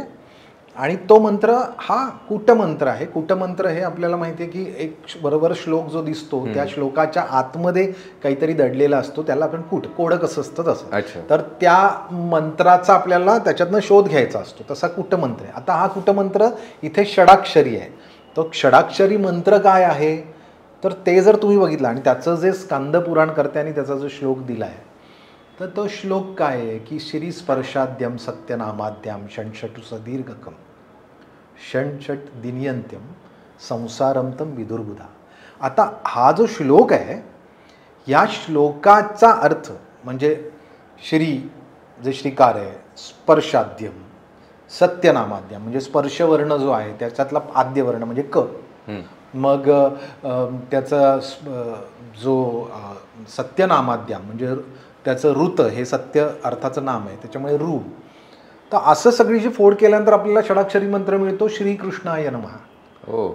आणि तो मंत्र हा कूटमंत्र आहे. कूटमंत्र हे आपल्याला माहिती आहे की एक बरोबर श्लोक जो दिसतो त्या श्लोकाच्या आतमध्ये काहीतरी दडलेला असतो, त्याला आपण कोड कसं असतं तसं. तर त्या मंत्राचा आपल्याला त्याच्यातनं शोध घ्यायचा असतो, तसा कूटमंत्र आहे. आता हा कूटमंत्र इथे षडाक्षरी आहे. तो षडाक्षरी मंत्र काय आहे तर ते जर तुम्ही बघितलं आणि त्याचं जे स्कंदपुराण करत्यांनी त्याचा जो श्लोक दिला आहे तर तो श्लोक काय आहे की श्री स्पर्शाद्यम सत्यनामाद्यम षण्षटु सदीर्घकम षण्षट दिनियंत्यम संसारमतम विदुर्बुधा. आता हा जो श्लोक आहे या श्लोकाचा अर्थ म्हणजे श्री जे श्रीकार आहे, स्पर्शाद्यम, सत्यनामाद्यम म्हणजे स्पर्शवर्ण जो आहे त्याच्यातला आद्यवर्ण म्हणजे क, मग त्याचा जो सत्यनामाद्यम म्हणजे त्याचं ऋत हे सत्य अर्थाचं नाम आहे त्याच्यामुळे ऋ. तर असं सगळीची फोड केल्यानंतर आपल्याला षडाक्षरी मंत्र मिळतो श्रीकृष्णाय नमः. हो,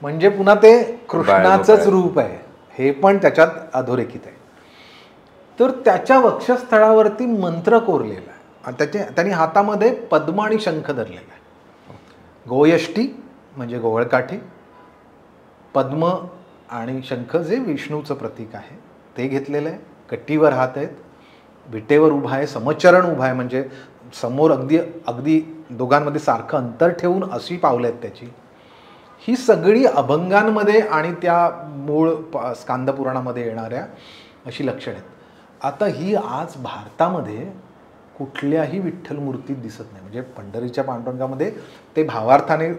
म्हणजे पुन्हा ते कृष्णाचंच रूप आहे हे पण त्याच्यात अधोरेखित आहे. तर त्याच्या वक्षस्थळावरती मंत्र कोरलेला आहे आणि त्यांनी हातामध्ये पद्म आणि शंख धरलेला आहे. गोयष्टी म्हणजे गोवळकाठी, पद्म आणि शंख जे विष्णूचं प्रतीक आहे ते घेतलेलं आहे. कट्टीवर हात आहेत, विटेवर उभा आहे, समचरण उभा आहे म्हणजे समोर अगदी दोघांमध्ये सारखं अंतर ठेवून अशी पावलं आहेत त्याची. ही सगळी अभंगांमध्ये आणि त्या मूळ स्कांदपुराणामध्ये येणाऱ्या अशी लक्षणं आहेत. आता ही आज भारतामध्ये कुठल्याही विठ्ठल मूर्तीत दिसत नाही. म्हणजे पंढरीच्या पांडुरंगामध्ये ते भावार्थाने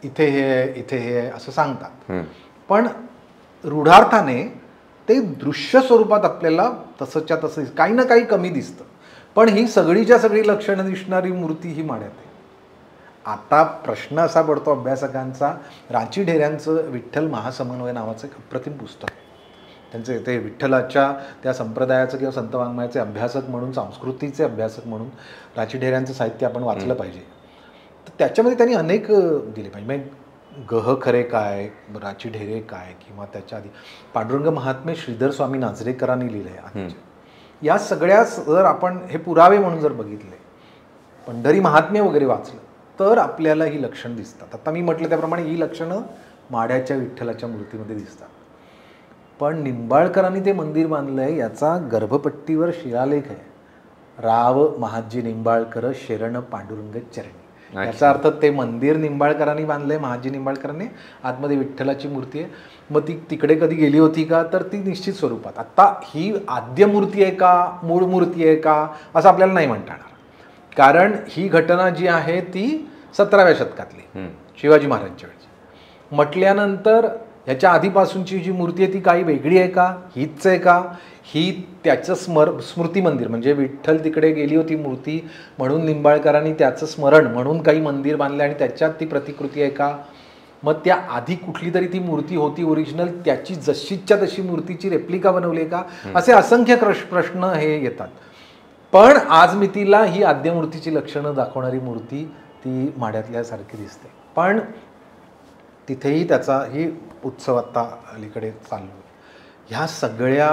इथे हे आहे, इथे हे आहे असं सांगतात, पण रूढार्थाने ते दृश्य स्वरूपात आपल्याला तसंच्या तसं काही ना काही कमी दिसतं. पण ही सगळीच्या सगळी लक्षणं दिसणारी मूर्ती ही माड्यात आहे. आता प्रश्न असा पडतो अभ्यासकांचा, राची ढेऱ्यांचं विठ्ठल महासमन्वय नावाचं एक अप्रतिम पुस्तक आहे. त्यांचे ते विठ्ठलाच्या त्या संप्रदायाचं किंवा संत वाङ्मयाचे अभ्यासक म्हणून, संस्कृतीचे अभ्यासक म्हणून राची ढेऱ्यांचं साहित्य आपण वाचलं पाहिजे. तर त्याच्यामध्ये त्यांनी अनेक दिले पाहिजे. म्हणजे गह खरे काय, राची ढेरे काय, किंवा त्याच्या आधी पांडुरंग महात्मे श्रीधर स्वामी नाझरेकरांनी लिहिले आहे. या सगळ्या जर आपण हे पुरावे म्हणून जर बघितले, पंढरी महात्म्य वगैरे वाचलं तर आपल्याला ही लक्षणं दिसतात. आता मी म्हटलं त्याप्रमाणे ही लक्षणं माढ्याच्या विठ्ठलाच्या मूर्तीमध्ये दिसतात. पण निंबाळकरांनी ते मंदिर बांधलं आहे याचा गर्भपट्टीवर शिलालेख आहे, राव महाजी निंबाळकर शरण पांडुरंग चरणी. याचा अर्थ ते मंदिर निंबाळकरांनी बांधलंय, महाजी निंबाळकरांनी, आतमध्ये विठ्ठलाची मूर्ती आहे. मग ती तिकडे कधी गेली होती का, तर ती निश्चित स्वरूपात. आता ही आद्य मूर्ती आहे का, मूळ मूर्ती आहे का, असं आपल्याला नाही म्हणता येणार. कारण ही घटना जी आहे ती 17व्या शतकातली, शिवाजी महाराजांच्या वेळची म्हटल्यानंतर ह्याच्या आधीपासूनची जी मूर्ती आहे ती काही वेगळी आहे का, हीच आहे का, ही त्याचं स्मृती मंदिर म्हणजे विठ्ठल तिकडे गेली होती मूर्ती म्हणून निंबाळकरांनी त्याचं स्मरण म्हणून काही मंदिर बांधले आणि त्याच्यात ती प्रतिकृती आहे का, मग त्या आधी कुठली तरी ती मूर्ती होती ओरिजिनल, त्याची जशीच्या तशी मूर्तीची रेप्लिका बनवली आहे का, असे असंख्य प्रश्न हे येतात. पण आज मितीला ही आद्यमूर्तीची लक्षणं दाखवणारी मूर्ती ती माड्यातल्यासारखी दिसते. पण तिथेही त्याचा ही उत्सव आत्ता अलीकडे चालू आहे. ह्या सगळ्या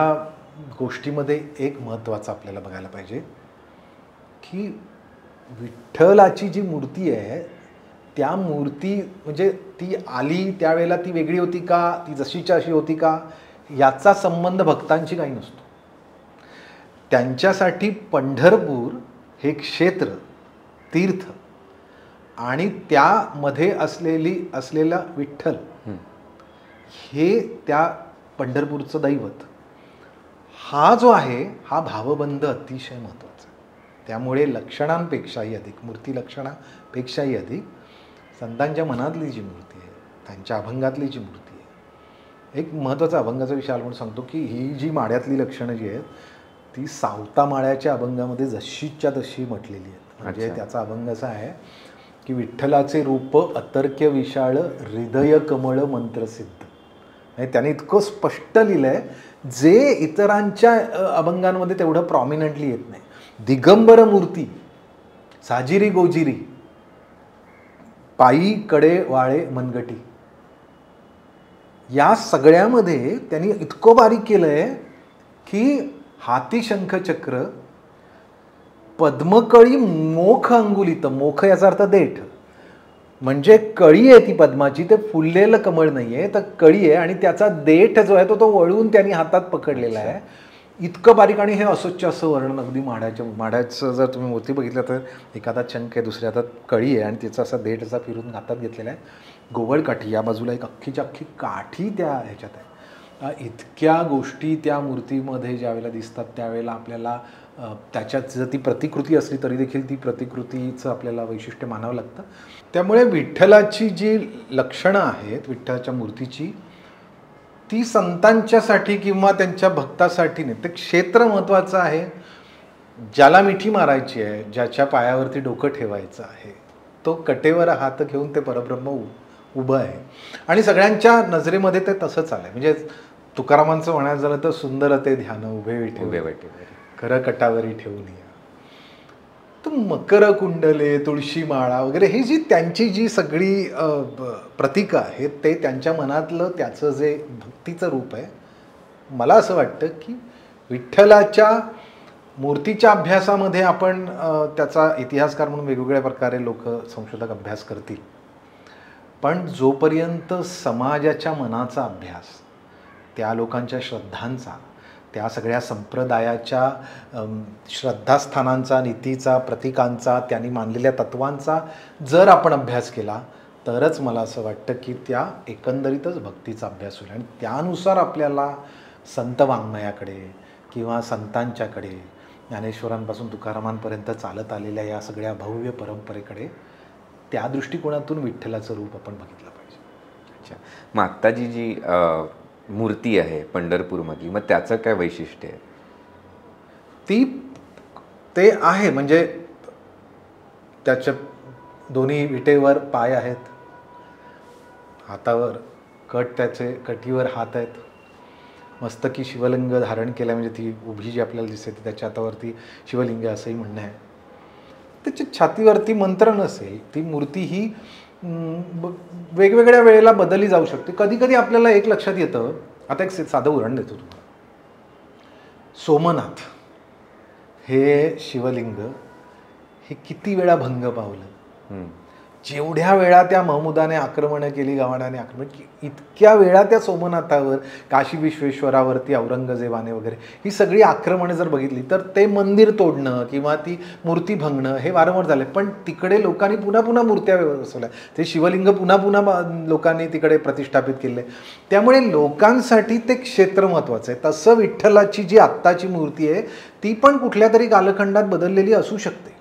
गोष्टीमध्ये एक महत्त्वाचं आपल्याला बघायला पाहिजे की विठ्ठलाची जी मूर्ती आहे त्या मूर्ती म्हणजे ती आली त्यावेळेला ती वेगळी होती का, ती जशीच्या अशी होती का, याचा संबंध भक्तांशी काही नसतो. त्यांच्यासाठी पंढरपूर हे क्षेत्र, तीर्थ आणि त्यामध्ये असलेला विठ्ठल हे त्या पंढरपूरचं दैवत, हा जो आहे हा भावबंध अतिशय महत्त्वाचा आहे. त्यामुळे लक्षणांपेक्षाही अधिक, मूर्ती लक्षणापेक्षाही अधिक संतांच्या मनातली जी मूर्ती आहे, त्यांच्या अभंगातली जी मूर्ती आहे, एक महत्त्वाचा अभंगाचा विषय म्हणून सांगतो की ही जी माड्यातली लक्षणं जी आहेत ती सावता माळ्याच्या अभंगामध्ये जशीच्या तशी म्हटलेली आहेत. म्हणजे त्याचा अभंग असा आहे की विठ्ठलाचे रूप अतर्क्य विशाळ, हृदय कमळ मंत्रसिद्ध. म्हणजे त्याने इतकं स्पष्ट लिहिलं आहे जे इतरांच्या अभंगांमध्ये तेवढं प्रॉमिनंटली येत नाही. दिगंबर मूर्ती, साजिरी गोजिरी, पायी कडे वाळे मनगटी, या सगळ्यामध्ये त्यांनी इतकं बारीक केलं आहे की हाती शंख चक्र, पद्मकळी मोख अंगुलित, मोख याचा अर्थ देठ, म्हणजे कळी आहे ती पद्माची, ते फुललेलं कमळ नाही आहे तर कळी आहे आणि त्याचा देठ जो आहे तो वळून त्यांनी हातात पकडलेला आहे. इतकं बारीक. आणि हे असोच्च असं वर्णन अगदी माड्याचं जर तुम्ही मूर्ती बघितलं तर एका हातात शंख आहे, दुसऱ्या हातात कळी आहे आणि तिचा असा देठ असा फिरून हातात घेतलेला आहे. गोवळ काठी, या बाजूला एक अख्खीच्या अख्खी काठी त्या ह्याच्यात आहे. इतक्या गोष्टी त्या मूर्तीमध्ये ज्यावेळेला दिसतात त्यावेळेला आपल्याला त्याच्यात जर ती प्रतिकृती असली तरी देखील ती प्रतिकृतीचं आपल्याला वैशिष्ट्य मानावं लागतं. त्यामुळे विठ्ठलाची जी लक्षणं आहेत विठ्ठलाच्या मूर्तीची, ती संतांच्यासाठी किंवा त्यांच्या भक्तासाठी नाही, ते क्षेत्र महत्त्वाचं आहे. ज्याला मिठी मारायची आहे, ज्याच्या पायावरती डोकं ठेवायचं आहे, तो कटेवर हात घेऊन ते परब्रह्म उभं आहे. आणि सगळ्यांच्या नजरेमध्ये ते तसंच आलं आहे. म्हणजे तुकारामांचं म्हणायचं झालं तर सुंदर ते ध्यान उभे विठे खरं कटावरी ठेवून या, तर मकर कुंडले, तुळशी माळा वगैरे ही जी त्यांची जी सगळी प्रतीकं आहेत ते त्यांच्या मनातलं त्याचं जे भक्तीचं रूप आहे. मला असं वाटतं की विठ्ठलाच्या मूर्तीच्या अभ्यासामध्ये आपण त्याचा इतिहासकार म्हणून वेगवेगळ्या प्रकारे लोक संशोधक अभ्यास करतील, पण जोपर्यंत समाजाच्या मनाचा अभ्यास, त्या लोकांच्या श्रद्धांचा, त्या सगळ्या संप्रदायाच्या श्रद्धास्थानांचा, नीतीचा, प्रतीकांचा, त्यांनी मानलेल्या तत्वांचा जर आपण अभ्यास केला तरच मला असं वाटतं की त्या एकंदरीतच भक्तीचा अभ्यास होईल. आणि त्यानुसार आपल्याला संत वाङ्मयाकडे किंवा संतांच्याकडे, ज्ञानेश्वरांपासून तुकारामांपर्यंत चालत आलेल्या या सगळ्या भव्य परंपरेकडे, त्या दृष्टिकोनातून विठ्ठलाचं रूप आपण बघितलं पाहिजे. अच्छा, मग आत्ताची जी मूर्ती आहे पंढरपूरमधली, मग त्याचं काय वैशिष्ट्य आहे? ते आहे म्हणजे त्याच्या दोन्ही विटेवर पाय आहेत, हातावर त्याचे कटीवर हात आहेत, मस्तकी शिवलिंग धारण केलं, म्हणजे ती उभी जी आपल्याला दिसते ती त्याच्या हातावरती शिवलिंग असंही म्हणणं आहे. त्याच्या छातीवरती मंत्र नसेल, ती मूर्ती ही वेगवेगळ्या वेळेला बदलली जाऊ शकते. कधी कधी आपल्याला एक लक्षात येतं, आता एक साधं उदाहरण देतो तुम्हाला. सोमनाथ हे शिवलिंग हे किती वेळा भंग पावलं, जेवढ्या वेळा त्या महमुदाने आक्रमणं केली, गव्हाणाने आक्रमण इतक्या वेळा त्या सोमनाथावर, काशी विश्वेश्वरावरती औरंगजेबाने वगैरे ही सगळी आक्रमणं जर बघितली तर ते मंदिर तोडणं किंवा ती मूर्ती भंगणं हे वारंवार झाले. पण तिकडे लोकांनी पुन्हा पुन्हा मूर्त्या बसवल्या, ते शिवलिंग पुन्हा पुन्हा लोकांनी तिकडे प्रतिष्ठापित केले. त्यामुळे लोकांसाठी ते क्षेत्र महत्त्वाचं आहे. तसं विठ्ठलाची जी आत्ताची मूर्ती आहे ती पण कुठल्या तरी कालखंडात बदललेली असू शकते.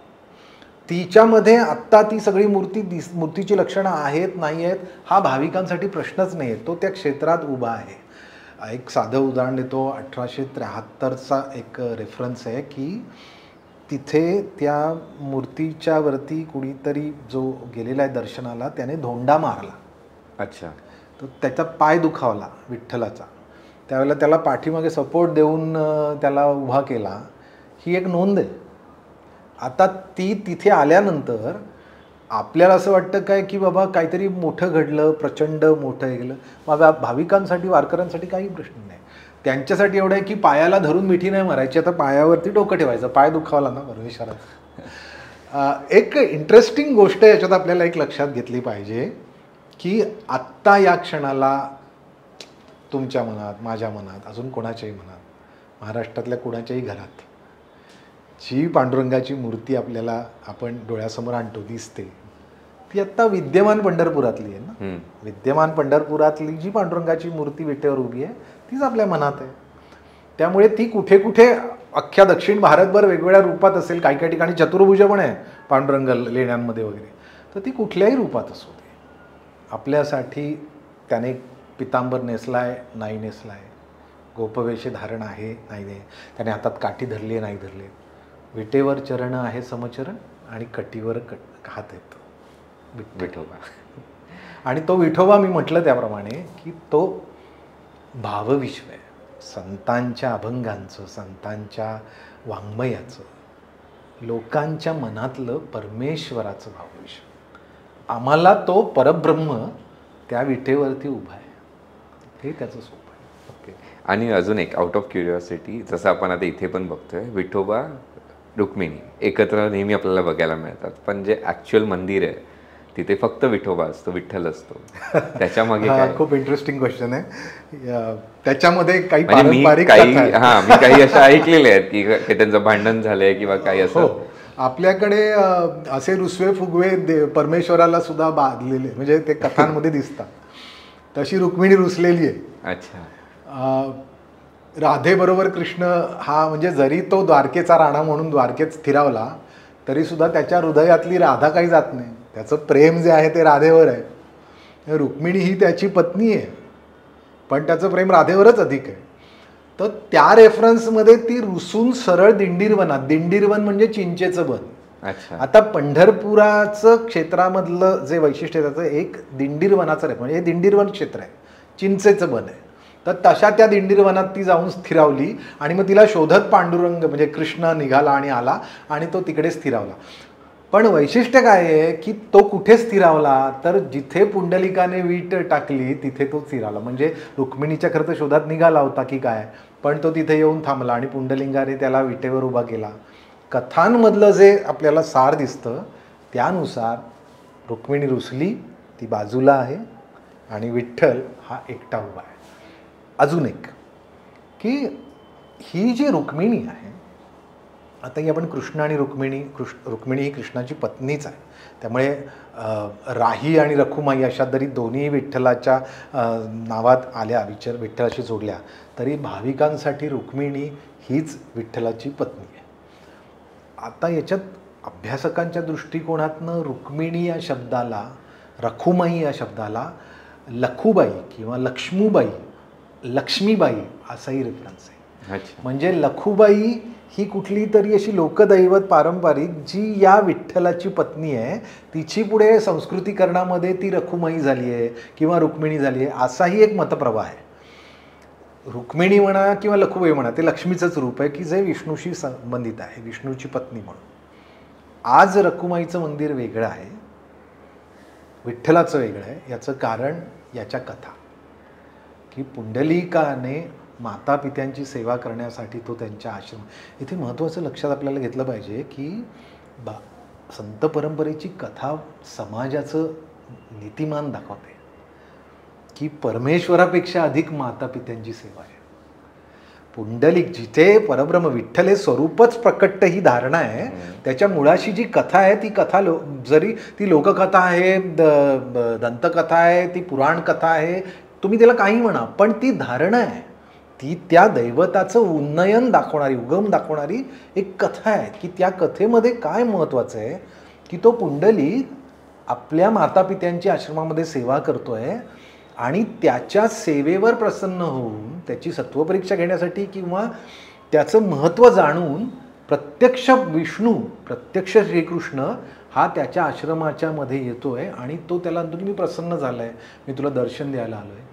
तिच्यामध्ये आत्ता ती सगळी मूर्तीची लक्षणं आहेत नाही आहेत हा भाविकांसाठी प्रश्नच नाही आहे. तो त्या क्षेत्रात उभा आहे. एक साधं उदाहरण देतो. 1873चा एक रेफरन्स आहे की तिथे त्या मूर्तीच्या वरती कुणीतरी जो गेलेला आहे दर्शनाला त्याने धोंडा मारला. अच्छा. तर त्याचा पाय दुखावला विठ्ठलाचा. त्यावेळेला त्याला पाठीमागे सपोर्ट देऊन त्याला उभा केला. ही एक नोंद आहे. आता ती तिथे आल्यानंतर आपल्याला असं वाटतं काय की बाबा काहीतरी मोठं घडलं, प्रचंड मोठं गेलं. बाबा भाविकांसाठी, वारकऱ्यांसाठी काही प्रश्न नाही. त्यांच्यासाठी एवढं आहे की पायाला धरून मिठी नाही मारायची, आता पायावरती डोकं ठेवायचं. पाय दुखावला ना परमेश्वराचा. एक इंटरेस्टिंग गोष्ट याच्यात आपल्याला एक लक्षात घेतली पाहिजे की आत्ता या क्षणाला तुमच्या मनात, माझ्या मनात, अजून कोणाच्याही मनात, महाराष्ट्रातल्या कोणाच्याही घरात जी पांडुरंगाची मूर्ती आपल्याला आपण डोळ्यासमोर आणतो, दिसते, ती आत्ता विद्यमान पंढरपुरातली आहे ना. विद्यमान पंढरपुरातली जी पांडुरंगाची मूर्ती विटेवर उभी आहे तीच आपल्या मनात आहे. त्यामुळे ती कुठे कुठे अख्ख्या दक्षिण भारतभर वेगवेगळ्या रूपात असेल, काही काही ठिकाणी चतुर्भुज पण आहे पांडुरंग लेण्यांमध्ये वगैरे, तर ती कुठल्याही रूपात असू दे, आपल्यासाठी त्याने पितांबर नेसलाय नाही नेसलाय, गोपवेशी धारण आहे नाही नाही, त्याने हातात काठी धरली आहे नाही धरली, विटेवर चरण आहे समचरण आणि कटीवर हात आहेत विठोबा. आणि तो विठोबा मी म्हटलं त्याप्रमाणे की तो भावविश्व आहे. संतांच्या अभंगांचं, संतांच्या वाङ्मयाचं, लोकांच्या मनातलं परमेश्वराचं भावविश्व. आम्हाला तो परब्रह्म त्या विटेवरती उभा आहे, हे त्याचं सोपं आहे. ओके. आणि अजून एक आउट ऑफ क्युरिओसिटी, जसं आपण आता इथे पण बघतोय विठोबा रुक्मिणी एकत्र नेहमी आपल्याला बघायला मिळतात, पण जे ॲक्च्युअल मंदिर आहे तिथे फक्त विठोबा असतो, विठ्ठल असतो. त्याच्यामागे काय? खूप इंटरेस्टिंग क्वेश्चन आहे. त्याच्यामध्ये काही मी काही अशा ऐकलेल्या आहेत की त्यांचं भांडण झालंय किंवा काही असं. आपल्याकडे असे रुसवे फुगवे परमेश्वराला सुद्धा बांधलेले, म्हणजे ते कथांमध्ये दिसतात. तशी रुक्मिणी रुसलेली आहे. अच्छा. राधेबरोबर कृष्ण हा, म्हणजे जरी तो द्वारकेचा राणा म्हणून द्वारकेत स्थिरावला तरी सुद्धा त्याच्या हृदयातली राधा काही जात नाही. त्याचं प्रेम जे आहे ते राधेवर आहे. रुक्मिणी ही त्याची पत्नी आहे, पण त्याचं प्रेम राधेवरच अधिक आहे. तर त्या रेफरन्समध्ये ती रुसून सरळ दिंडीरवनात, दिंडीरवन म्हणजे चिंचेचं बन. अच्छा. आता पंढरपुराचं क्षेत्रामधलं जे वैशिष्ट्य आहे त्याचं एक दिंडीरवनाचं रेफ, म्हणजे हे दिंडीरवन क्षेत्र आहे, चिंचेचं बन आहे. तर तशा त्या दिंडीरवनात ती जाऊन स्थिरावली आणि मग तिला शोधत पांडुरंग म्हणजे कृष्ण निघाला आणि आला आणि तो तिकडे स्थिरावला. पण वैशिष्ट्य काय आहे की तो कुठे स्थिरावला, तर जिथे पुंडलिकाने वीट टाकली तिथे तो स्थिरावला. म्हणजे रुक्मिणीच्या खरं तर शोधात निघाला होता की काय, पण तो तिथे येऊन थांबला आणि पुंडलिंगाने त्याला विटेवर उभा केला. कथांमधलं जे आपल्याला सार दिसतं त्यानुसार रुक्मिणी रुसली, ती बाजूला आहे आणि विठ्ठल हा एकटा उभा आहे. अजून एक की ही जी रुक्मिणी आहे, आता ही आपण कृष्ण आणि रुक्मिणी ही कृष्णाची पत्नीच आहे. त्यामुळे राही आणि रखुमाई अशा जरी दोन्ही विठ्ठलाच्या नावात आल्या, विठ्ठलाशी जोडल्या, तरी भाविकांसाठी रुक्मिणी हीच विठ्ठलाची पत्नी आहे. आता याच्यात अभ्यासकांच्या दृष्टिकोनातनं रुक्मिणी या शब्दाला, रखुमाई या शब्दाला लखुबाई किंवा लक्ष्मीबाई असाही रेफरन्स आहे. म्हणजे लखुबाई ही कुठली तरी अशी लोकदैवत पारंपरिक जी या विठ्ठलाची पत्नी आहे, तिची पुढे संस्कृतीकरणामध्ये ती रखुमाई झाली आहे किंवा रुक्मिणी झाली आहे, असाही एक मतप्रवाह आहे. रुक्मिणी म्हणा किंवा लखुबाई म्हणा, ते लक्ष्मीचंच रूप आहे की जे विष्णूशी संबंधित आहे, विष्णूची पत्नी म्हणून. आज रखुमाईचं मंदिर वेगळं आहे, विठ्ठलाचं वेगळं आहे. याचं कारण याच्या कथा की पुंडलिकाने माता पित्यांची सेवा करण्यासाठी तो त्यांच्या आश्रम, इथे महत्त्वाचं लक्षात आपल्याला घेतलं पाहिजे की संत परंपरेची कथा समाजाचं नीतिमान दाखवते की परमेश्वरापेक्षा अधिक माता पित्यांची सेवा आहे. पुंडलिक जिथे परब्रह्म विठ्ठल हे स्वरूपच प्रकट ही धारणा आहे, त्याच्या मुळाशी जी कथा आहे ती कथा जरी ती लोककथा आहे, दंतकथा आहे, ती पुराण कथा आहे, तुम्ही त्याला काही म्हणा, पण ती धारणा आहे, ती त्या दैवताचं उन्नयन दाखवणारी, उगम दाखवणारी एक कथा आहे की त्या कथेमध्ये काय महत्त्वाचं आहे की तो पुंडलिक आपल्या मातापित्यांची आश्रमामध्ये सेवा करतोय आणि त्याच्या सेवेवर प्रसन्न होऊन त्याची सत्वपरीक्षा घेण्यासाठी किंवा त्याचं महत्त्व जाणून प्रत्यक्ष विष्णू, प्रत्यक्ष श्रीकृष्ण हा त्याच्या आश्रमाच्या मध्ये येतोय आणि तो त्याला तुम्ही प्रसन्न झाला आहे, मी तुला दर्शन द्यायला आलो आहे,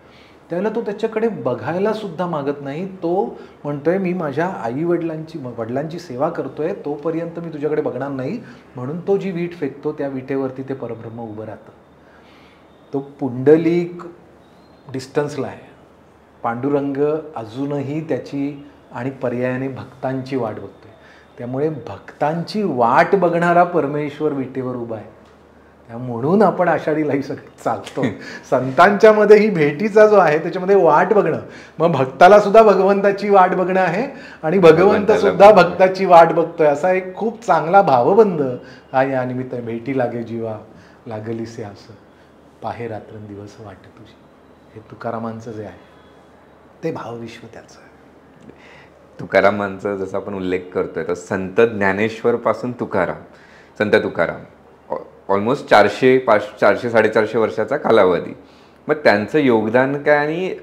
त्यावेळेला तो त्याच्याकडे बघायला सुद्धा मागत नाही. तो म्हणतोय मी माझ्या वडिलांची सेवा करतोय, तोपर्यंत मी तुझ्याकडे बघणार नाही, म्हणून तो जी वीट फेकतो त्या विटेवरती ते परब्रह्म उभं राहतं. तो पुंडलिक डिस्टन्सला आहे, पांडुरंग अजूनही त्याची आणि पर्यायाने भक्तांची वाट बघतोय. त्यामुळे भक्तांची वाट बघणारा परमेश्वर विटेवर उभा आहे. म्हणून आपण आषाढी लाई सगळं चालतो. संतांच्या मध्ये ही भेटीचा जो आहे त्याच्यामध्ये वाट बघणं, मग भक्ताला सुद्धा भगवंताची वाट बघणं आहे आणि भगवंत सुद्धा भक्ताची वाट बघतोय, असा एक खूप चांगला भावबंध हा या निमित्त. भेटी लागे जीवा लागलीसे असं, पाहे रात्रंदिवस वाट तुझी, हे तुकारामांचं जे आहे ते भावविश्व त्याचं आहे. तुकारामांचा जसं आपण उल्लेख करतोय तर संत ज्ञानेश्वर पासून तुकाराम, संत तुकाराम ऑलमोस्ट 400-450 वर्षाचा कालावधी. मग त्यांचं योगदान काय आणि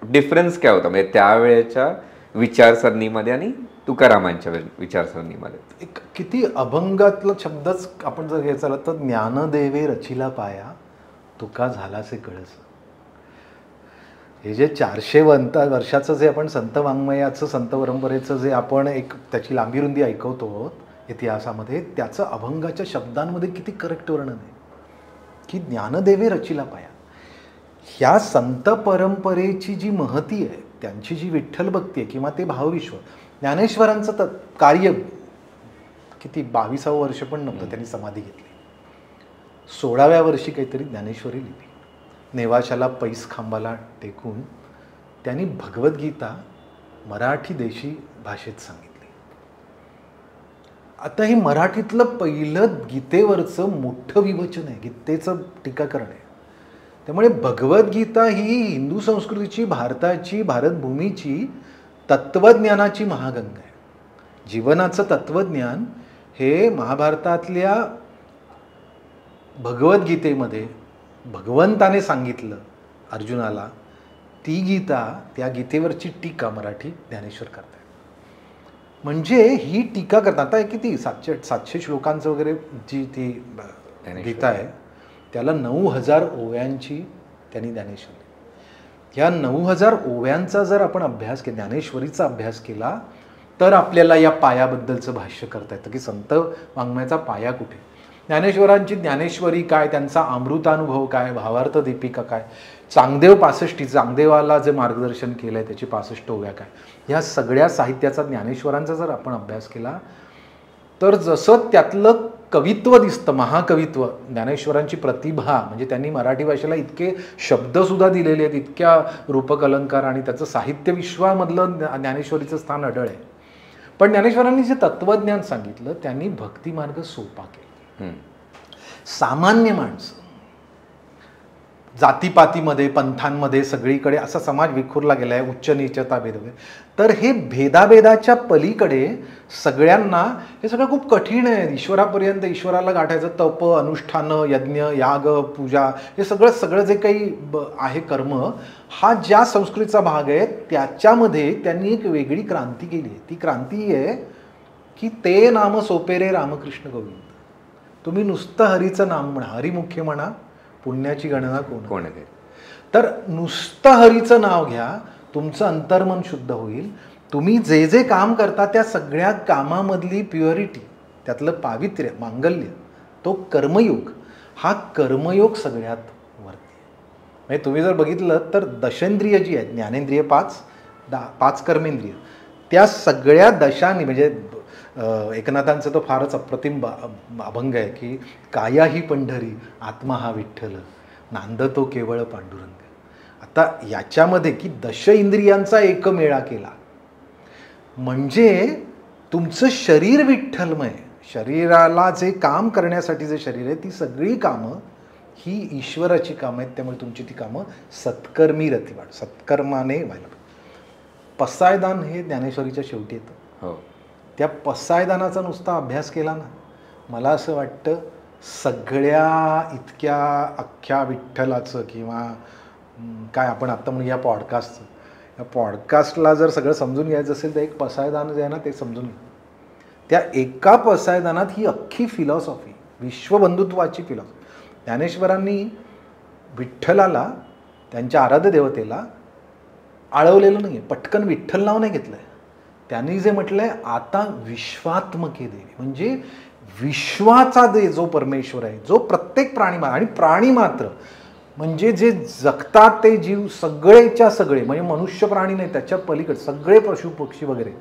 डिफरन्स काय होता म्हणजे त्यावेळेच्या विचारसरणीमध्ये आणि तुकारामांच्या विचारसरणीमध्ये? एक किती अभंगातला शब्दच आपण जर घ्यायचा तर ज्ञानदेवे रचिला पाया तुका झालासे कळस. हे जे 400 वर्षाचं जे आपण संत वाङ्मयाचं, संत परंपरेचं जे आपण एक त्याची लांबी रुंदी ऐकवतो इतिहासामध्ये, त्याचं अभंगाच्या शब्दांमध्ये किती करेक्ट वर्णन आहे की ज्ञानदेवे रचिला पाया. ह्या संत परंपरेची जी महती आहे, त्यांची जी विठ्ठल भक्ती आहे किंवा ते भावविश्व, ज्ञानेश्वरांचं कार्य किती 22वं वर्ष पण नव्हतं त्यांनी समाधी घेतली. 16व्या वर्षी काहीतरी ज्ञानेश्वरी लिहिली. नेवाशाला पैस खांबाला टेकून त्यांनी भगवद्गीता मराठी देशी भाषेत सांगितली. आता हे मराठीतलं पहिलं गीतेवरचं मोठं विवचन आहे, गीतेचं टीकाकरण आहे. त्यामुळे भगवद्गीता ही हिंदू संस्कृतीची, भारताची, भारतभूमीची तत्त्वज्ञानाची महागंगा आहे. जीवनाचं तत्त्वज्ञान हे महाभारतातल्या भगवद्गीतेमध्ये भगवंताने सांगितलं अर्जुनाला. ती गीता, त्या गीतेवरची टीका मराठी ज्ञानेश्वर करतात. म्हणजे ही टीका करतात. आता किती 700 श्लोकांचं वगैरे जी ती गीता आहे, त्याला 9000 ओव्यांची त्यांनी ज्ञानेश्वरी. ह्या 9000 ओव्यांचा जर आपण अभ्यास केला, ज्ञानेश्वरीचा अभ्यास केला, तर आपल्याला या पायाबद्दलचं भाष्य करता येतं की संत वाङ्मयाचा पाया कुठे. ज्ञानेश्वरांची ज्ञानेश्वरी काय, त्यांचा अमृतानुभव काय, भावार्थ दीपिका काय, चांगदेव 65, चांगदेवाला जे मार्गदर्शन केलं आहे त्याची 65 ओव्या काय, ह्या सगळ्या साहित्याचा ज्ञानेश्वरांचा जर आपण अभ्यास केला तर जसं त्यातलं कवित्व दिसतं, महाकवित्व, ज्ञानेश्वरांची प्रतिभा, म्हणजे त्यांनी मराठी भाषेला इतके शब्दसुद्धा दिलेले आहेत, इतक्या रूपक अलंकार, आणि त्याचं साहित्य विश्वामधलं ज्ञानेश्वरीचं स्थान अढळ आहे. पण ज्ञानेश्वरांनी जे तत्त्वज्ञान सांगितलं त्यांनी भक्तिमार्ग सोपा केला. सामान्य माणसं, जातीपातीमध्ये, पंथांमध्ये सगळीकडे असा समाज विखुरला गेला आहे, उच्च नीचता भेदभाव. तर हे भेदाभेदाच्या पलीकडे सगळ्यांना हे सगळं खूप कठीण आहे. ईश्वरापर्यंत, ईश्वराला गाठायचं तप, अनुष्ठानं, यज्ञ, याग, पूजा, हे सगळं जे काही आहे कर्म, हा ज्या संस्कृतीचा भाग आहे त्याच्यामध्ये त्यांनी एक वेगळी क्रांती केली आहे. ती क्रांती आहे की ते नाम सोपे रे रामकृष्ण गोविंद. तुम्ही नुसतं हरीचं नाम म्हणा, हरिमुख्य म्हणा, पुण्याची गणना कोण आहे. तर नुसतं हरीचं नाव घ्या, तुमचं अंतर्मन शुद्ध होईल. तुम्ही जे जे काम करता त्या सगळ्या कामामधली प्युअरिटी, त्यातलं पावित्र्य, मांगल्य, तो कर्मयोग, हा कर्मयोग सगळ्यात वरती आहे. म्हणजे तुम्ही जर बघितलं तर दशेंद्रिय जी आहेत, ज्ञानेंद्रिय 5 कर्मेंद्रिय, त्या सगळ्या दशांनी, म्हणजे एकनाथांचं तर फारच अप्रतिम अभंग आहे की कायाही पंढरी आत्मा हा विठ्ठल नांदतो केवळ पांडुरंग. आता याच्यामध्ये की दश इंद्रियांचा एकमेळा केला म्हणजे तुमचं शरीर विठ्ठलमय, शरीराला जे काम करण्यासाठी जे शरीर आहे ती सगळी कामं ही ईश्वराची कामं आहेत. त्यामुळे तुमची ती कामं सत्कर्मी रती वाढ, सत्कर्माने व्हायला पाहिजे. पसायदान हे ज्ञानेश्वरीच्या शेवटी येतं. हो. त्या पसायदानाचा नुसता अभ्यास केला ना, मला असं वाटतं सगळ्या इतक्या अख्ख्या विठ्ठलाचं किंवा काय आपण आत्ता म्हणून या पॉडकास्टचं, या पॉडकास्टला जर सगळं समजून घ्यायचं असेल तर एक पसायदान जे आहे ना ते समजून घ्या. त्या एका पसायदानात ही अख्खी फिलॉसॉफी, विश्वबंधुत्वाची फिलॉसॉफी. ज्ञानेश्वरांनी विठ्ठलाला, त्यांच्या आराध्य देवतेला आळवलेलं नाही आहे, पटकन विठ्ठल नाव नाही घेतलं आहे. त्यांनी जे म्हटलं आहे आता विश्वात्मके देवी, म्हणजे विश्वाचा जो परमेश्वर आहे, जो प्रत्येक आणि प्राणी मात्र म्हणजे जे जगतात ते जीव सगळेच्या सगळे, म्हणजे मनुष्य प्राणी नाही त्याच्या पलीकडे सगळे पशु पक्षी वगैरे,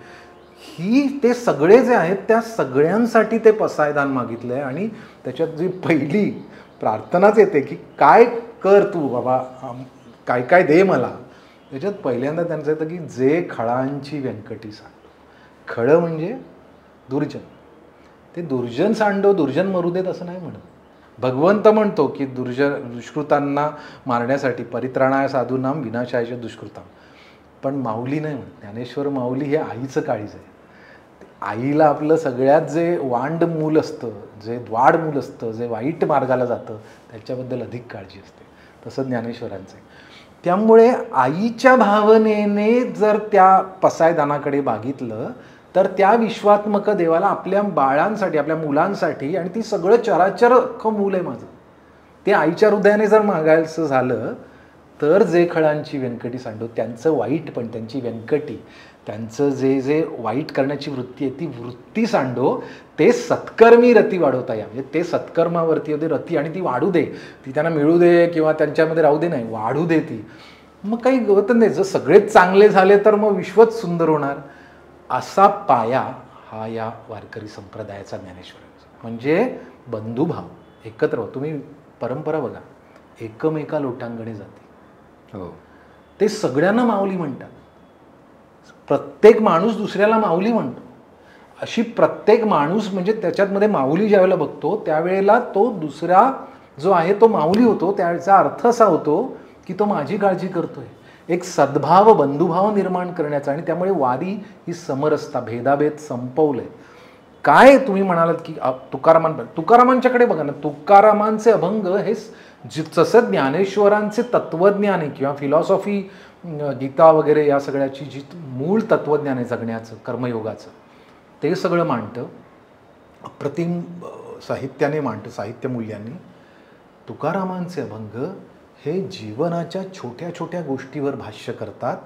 ही ते सगळे जे आहेत त्या सगळ्यांसाठी ते पसायदान मागितलं आहे. आणि त्याच्यात जी पहिली प्रार्थनाच येते की काय कर तू बाबा, काय काय दे मला. त्याच्यात पहिल्यांदा त्यांचं येतं की जे खळांची व्यंकटी सांडो. खळं म्हणजे दुर्जन, ते दुर्जन सांडो, दुर्जन मरू देत असं नाही म्हणत. भगवंत म्हणतो की दुष्कृतांना मारण्यासाठी परित्राणाय साधूनाम विनाशाय दुष्कृताम, पण माऊली नाही म्हणत. ज्ञानेश्वर माऊली हे आईचं काळीज आहे. आईला आपलं सगळ्यात जे वांड मूल असतं, जे द्वाड मूल असतं, जे वाईट मार्गाला जातं त्याच्याबद्दल अधिक काळजी असते. तसं ज्ञानेश्वरांचं आहे. त्यामुळे आईच्या भावनेने जर त्या पसायदानाकडे मागितलं तर त्या विश्वात्मक देवाला आपल्या बाळांसाठी, आपल्या मुलांसाठी, आणि ती सगळं चराचर अख्खं मूल आहे माझं, ते आईच्या हृदयाने जर मागायचं झालं तर जे खळांची व्यंकटी सांडो, त्यांचं वाईट पण, त्यांची व्यंकटी, त्यांचं जे जे वाईट करण्याची वृत्ती आहे ती वृत्ती सांडो. ते सत्कर्मी रती वाढवता या, म्हणजे ते सत्कर्मावरती होते रती, आणि ती वाढू दे, ती त्यांना मिळू दे किंवा त्यांच्यामध्ये राहू दे, नाही वाढू दे ती. मग काही गवत नाही, जर सगळेच चांगले झाले तर मग विश्वच सुंदर होणार. असा पाया हा या वारकरी संप्रदायाचा ज्ञानेश्वरांचा, म्हणजे बंधुभाव एकत्र हो. तुम्ही परंपरा बघा, एकमेका लोटांगणे जाते. हो. ते सगळ्यांना माऊली म्हणतात. प्रत्येक माणूस दुसऱ्याला माऊली म्हणतो. अशी प्रत्येक माणूस म्हणजे त्याच्यातमध्ये माऊली ज्यावेळेला बघतो त्यावेळेला तो दुसरा जो आहे तो माऊली होतो. त्यावेळेचा अर्थ असा होतो की तो माझी काळजी करतोय, एक सद्भाव बंधुभाव निर्माण करण्याचा. आणि त्यामुळे वारी ही समरसता, भेदाभेद संपवलंय. काय तुम्ही म्हणालात की तुकारामांच्याकडे बघा ना, तुकारामांचे अभंग हे जसं ज्ञानेश्वरांचे तत्वज्ञान आहे किंवा फिलॉसॉफी, गीता वगैरे या सगळ्याची जी मूळ तत्वज्ञान आहे जगण्याचं, कर्मयोगाचं, ते सगळं मांडतं. अप्रतिम साहित्याने मांडतं, साहित्य मूल्यांनी. तुकारामांचे अभंग हे जीवनाच्या छोट्या छोट्या गोष्टीवर भाष्य करतात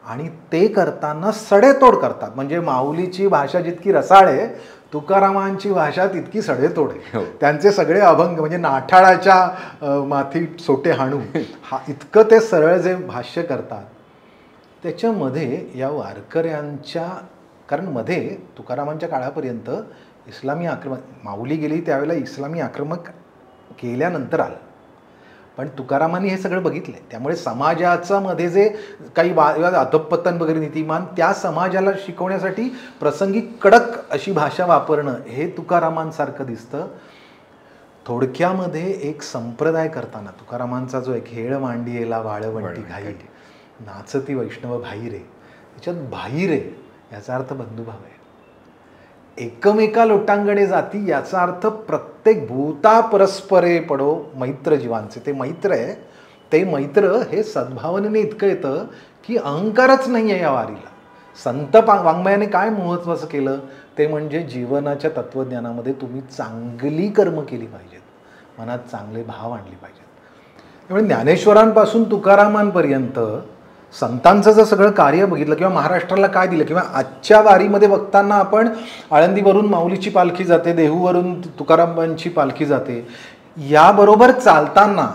आणि ते करताना सडेतोड करतात. म्हणजे माऊलीची भाषा जितकी रसाळ आहे, तुकारामांची भाषा तितकी सडेतोड आहे. त्यांचे सगळे अभंग म्हणजे नाठाळाच्या माथी सोटे हाणू, हा इतकं ते सरळ जे भाष्य करतात. त्याच्यामध्ये या वारकऱ्यांच्या, कारण मध्ये तुकारामांच्या काळापर्यंत इस्लामी आक्रमण, माऊली गेली त्यावेळेला इस्लामी आक्रमक केल्यानंतर आलं, पण तुकारामांनी हे सगळं बघितलं. त्यामुळे समाजाचा मध्ये जे काही अधःपतन वगैरे नीतिमान, त्या समाजाला शिकवण्यासाठी प्रसंगी कडक अशी भाषा वापरणं हे तुकारामांसारखं दिसतं. थोडक्यामध्ये एक संप्रदाय करताना तुकारामांचा जो एक हेळ मांडियेला वाळवंटी घाई, नाचती वैष्णव भाई रे, त्याच्यात भाई रे याचा अर्थ बंधुभाव आहे. एकमेका लोटांगणे जाती याचा अर्थ प्रत्येक भूता परस्परे पडो मैत्र जीवांचे. ते मैत्र आहे, ते मैत्र हे सद्भावनेने इतकं येतं की अहंकारच नाही आहे या वारीला. संत वाङ्मयाने काय महत्त्वाचं केलं ते म्हणजे जीवनाच्या तत्त्वज्ञानामध्ये तुम्ही चांगली कर्म केली पाहिजेत, मनात चांगले भाव आणले पाहिजेत. त्यामुळे ज्ञानेश्वरांपासून तुकारामांपर्यंत संतांचं जर सगळं कार्य बघितलं किंवा महाराष्ट्राला काय दिलं, किंवा आजच्या वारीमध्ये बघताना आपण आळंदीवरून माऊलीची पालखी जाते, देहूवरून तुकारामांची पालखी जाते, याबरोबर चालताना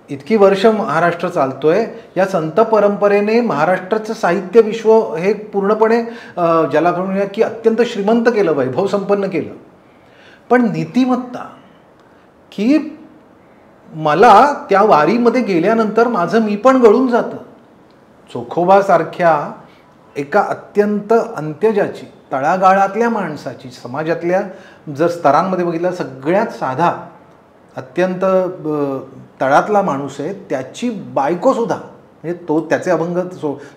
इतकी वर्ष महाराष्ट्र चालतोय. या संत परंपरेने महाराष्ट्राचं साहित्य विश्व हे पूर्णपणे ज्याला आपण म्हणूया की अत्यंत श्रीमंत केलं, वैभव संपन्न केलं. पण नीतिमत्ता की मला त्या वारीमध्ये गेल्यानंतर माझं मी पण गळून जातं. चोखोबासारख्या एका अत्यंत अंत्यजाची, तळागाळातल्या माणसाची, समाजातल्या जर स्तरांमध्ये बघितलं सगळ्यात साधा, अत्यंत तळातला माणूस आहे, त्याची बायकोसुद्धा, म्हणजे तो त्याचे अभंग,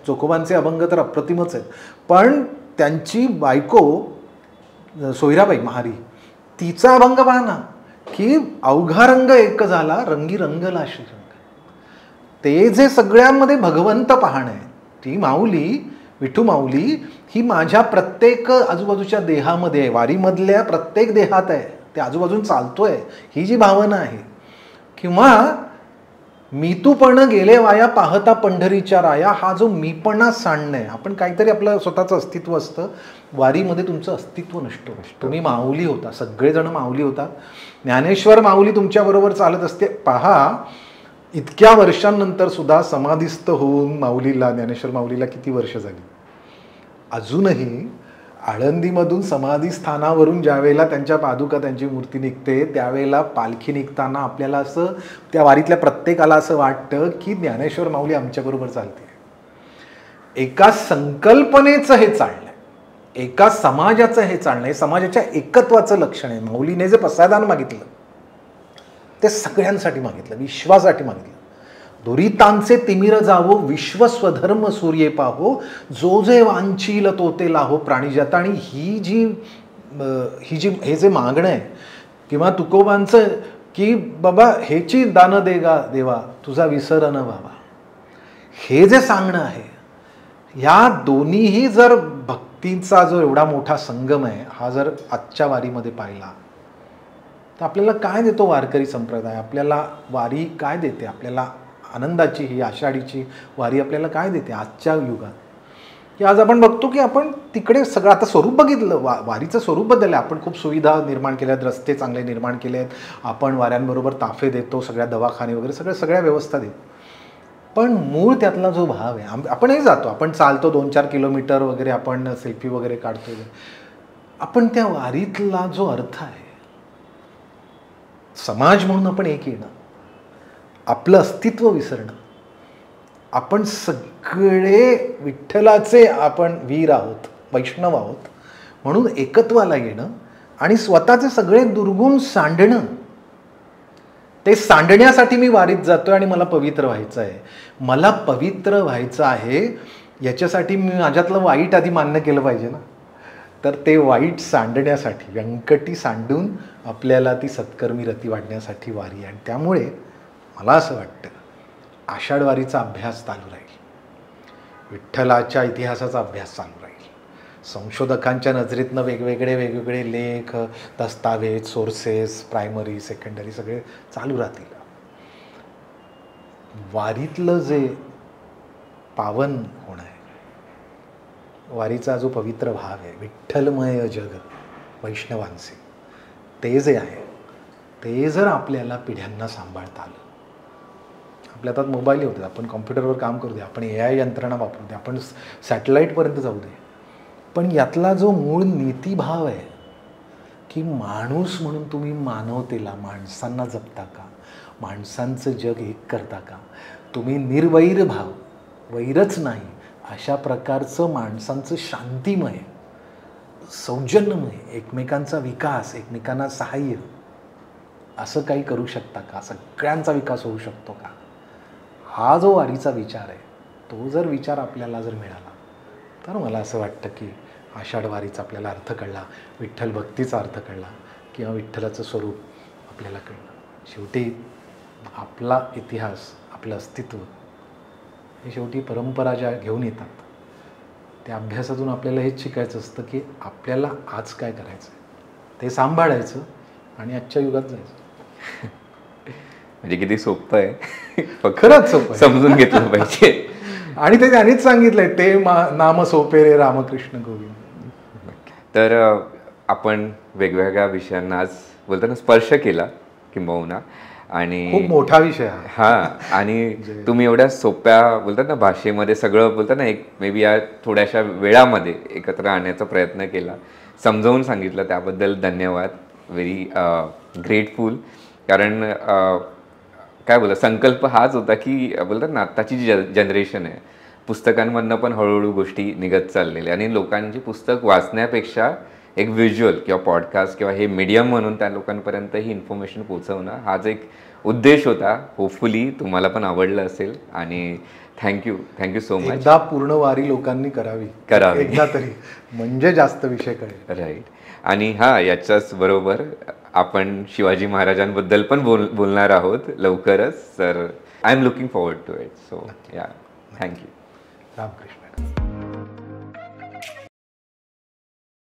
चोखोबांचे अभंग तर अप्रतिमच आहेत, पण त्यांची बायको सोयराबाई महारी, तिचा अभंग पहा ना, की अवघा रंग एक झाला, रंगी रंगला श्रीरंग. ते जे सगळ्यांमध्ये भगवंत पाहणं आहे, ती माऊली, विठू माऊली ही माझ्या प्रत्येक आजूबाजूच्या देहामध्ये आहे, वारीमधल्या प्रत्येक देहात आहे, ते आजूबाजून चालतोय, ही जी भावना आहे. किंवा मी तू पण गेले वाया पाहता पंढरीच्या राया, हा जो मीपणा सांडणं आहे. आपण काहीतरी आपलं स्वतःचं अस्तित्व असतं, वारीमध्ये तुमचं अस्तित्व नष्ट होतं. तुम्ही माऊली होता, सगळेजण माऊली होतात. ज्ञानेश्वर माऊली तुमच्याबरोबर चालत असते. पहा, इतक्या वर्षांनंतर सुद्धा समाधिस्थ होऊन माऊलीला, ज्ञानेश्वर माऊलीला किती वर्ष झाली, अजूनही आळंदीमधून समाधी स्थानावरून ज्यावेळेला त्यांच्या पादुका, त्यांची मूर्ती निघते, त्यावेळेला पालखी निघताना आपल्याला असं, त्या वारीतल्या प्रत्येकाला असं वाटतं की ज्ञानेश्वर माऊली आमच्याबरोबर चालते. एका संकल्पनेचं हे चालणं, एका समाजाचं हे चालणं, समाजाच्या एकत्वाचं लक्षण आहे. माऊलीने जे प्रसादान मागितलं ते सगळ्यांसाठी मागितलं, विश्वासाठी मागितलं. दुरितांचे तिमिर जावो, विश्व स्वधर्म सूर्ये पाहो, जो जे वांछील तो ते लाहो प्राणीजात. आणि हे जे मागणं आहे किंवा तुकोबांचं की बाबा हेची दान देगा देवा, तुझा विसर न व्हावा, हे जे सांगणं आहे, ह्या दोन्हीही जर भक्तीचा जो एवढा मोठा संगम आहे, हा जर आजच्या वारीमध्ये पाहिला तर आपल्याला काय देतो वारकरी संप्रदाय? आपल्याला वारी काय देते? आपल्याला आनंदाची ही आषाढीची वारी आपल्याला काय देते आजच्या युगात? की आज आपण बघतो की आपण तिकडे सगळं आता स्वरूप बघितलं, वारीचं स्वरूप बदललं. आपण खूप सुविधा निर्माण केल्या आहेत, रस्ते चांगले निर्माण केले आहेत, आपण वाऱ्यांबरोबर ताफे देतो, सगळ्या दवाखाने वगैरे सगळ्या व्यवस्था देतो. पण मूळ त्यातला जो भाव आहे, आपणही जातो, आपण चालतो 2-4 किलोमीटर वगैरे, आपण सेल्फी वगैरे काढतो, आपण त्या वारीतला जो अर्थ आहे, समाज म्हणून आपण एक येणं, आपलं अस्तित्व विसरणं, आपण सगळे विठ्ठलाचे आपण वीर आहोत, वैष्णव आहोत म्हणून एकत्वाला येणं आणि स्वतःचे सगळे दुर्गुण सांडणं. ते सांडण्यासाठी मी वारीत जातोय आणि मला पवित्र व्हायचं आहे. मला पवित्र व्हायचं आहे याच्यासाठी मी माझ्यातलं वाईट आधी मान्य केलं पाहिजे ना. तर ते वाईट सांडण्यासाठी, व्यंकटी सांडून आपल्याला ती सत्कर्मी रती वाढण्यासाठी वारी. आणि त्यामुळे मला असं वाटतं आषाढ वारीचा अभ्यास चालू राहील, विठ्ठलाच्या इतिहासाचा अभ्यास चालू राहील, संशोधकांच्या नजरेतनं वेगवेगळे लेख, दस्तावेज, सोर्सेस, प्रायमरी, सेकंडरी सगळे चालू राहतील. वारीतलं जे पावन होणं आहे, वारीचा जो पवित्र भाव आहे, विठ्ठलमय जग वैष्णवांचे, ते जे आहे ते जर आपल्याला पिढ्यांना सांभाळता आलं, आपल्या हातात मोबाईल होते, आपण कॉम्प्युटरवर काम करू दे, आपण AI यंत्रणा वापरू दे, आपण सॅटेलाईटपर्यंत जाऊ दे, पण यातला जो मूळ नीतिभाव आहे की माणूस म्हणून तुम्ही मानवतेला, माणसांना जपता का, माणसांचं जग एक करता का, तुम्ही निर्वैर भाव, वैरच नाही अशा प्रकारचं माणसांचं शांतिमय, सौजन्यमय, एकमेकांचा विकास, एकमेकांना सहाय्य, असं काही करू शकता का, सगळ्यांचा विकास होऊ शकतो का, हा जो वारीचा विचार आहे, तो जर विचार आपल्याला जर मिळाला तर मला असं वाटतं की आषाढ वारीचा आपल्याला अर्थ कळला, विठ्ठल भक्तीचा अर्थ कळला, किंवा विठ्ठलाचं स्वरूप आपल्याला कळलं. शेवटी आपला इतिहास, आपलं अस्तित्व हे शेवटी परंपरा ज्या घेऊन येतात, त्या अभ्यासातून आपल्याला हेच शिकायचं असतं की आपल्याला आज काय करायचं आहे, ते सांभाळायचं आणि आजच्या युगात जायचं. म्हणजे किती सोपं आहे, खरंच सोपं आहे, समजून घेतलं पाहिजे. आणि ते त्यांनीच सांगितलंय, ते नाम सोपे रे रामकृष्ण गोविंद. तर आपण वेगवेगळ्या विषयांना आज बोलताना स्पर्श केला किंबहुना, आणि खूप मोठा विषय हा. हां, आणि तुम्ही एवढ्या सोप्या बोलतात ना भाषेमध्ये सगळं बोलतात ना, एक मे बी या थोड्याशा वेळामध्ये एकत्र आणण्याचा प्रयत्न केला, समजावून सांगितलं, त्याबद्दल धन्यवाद. Very grateful. कारण काय बोला, संकल्प हाच होता की बोलतात ना, आत्ताची जी जनरेशन आहे, पुस्तकांमधनं पण हळूहळू गोष्टी निघत चाललेल्या, आणि लोकांची पुस्तक वाचण्यापेक्षा एक व्हिज्युअल किंवा पॉडकास्ट किंवा हे मीडियम म्हणून त्या लोकांपर्यंत ही इन्फॉर्मेशन पोहोचवणं, हाच एक उद्देश होता. होपफुली तुम्हाला पण आवडलं असेल, आणि थँक्यू सो मच. एकदा पूर्ण वारी लोकांनी करावी एकदा तरी, म्हणजे जास्त विषय कळेल. राईट. आणि हां, याच्याच बरोबर आपण शिवाजी महाराजांबद्दल पण बोलणार आहोत लवकरच. तर I am looking forward to it. So ya, thank you. Ramakrishna.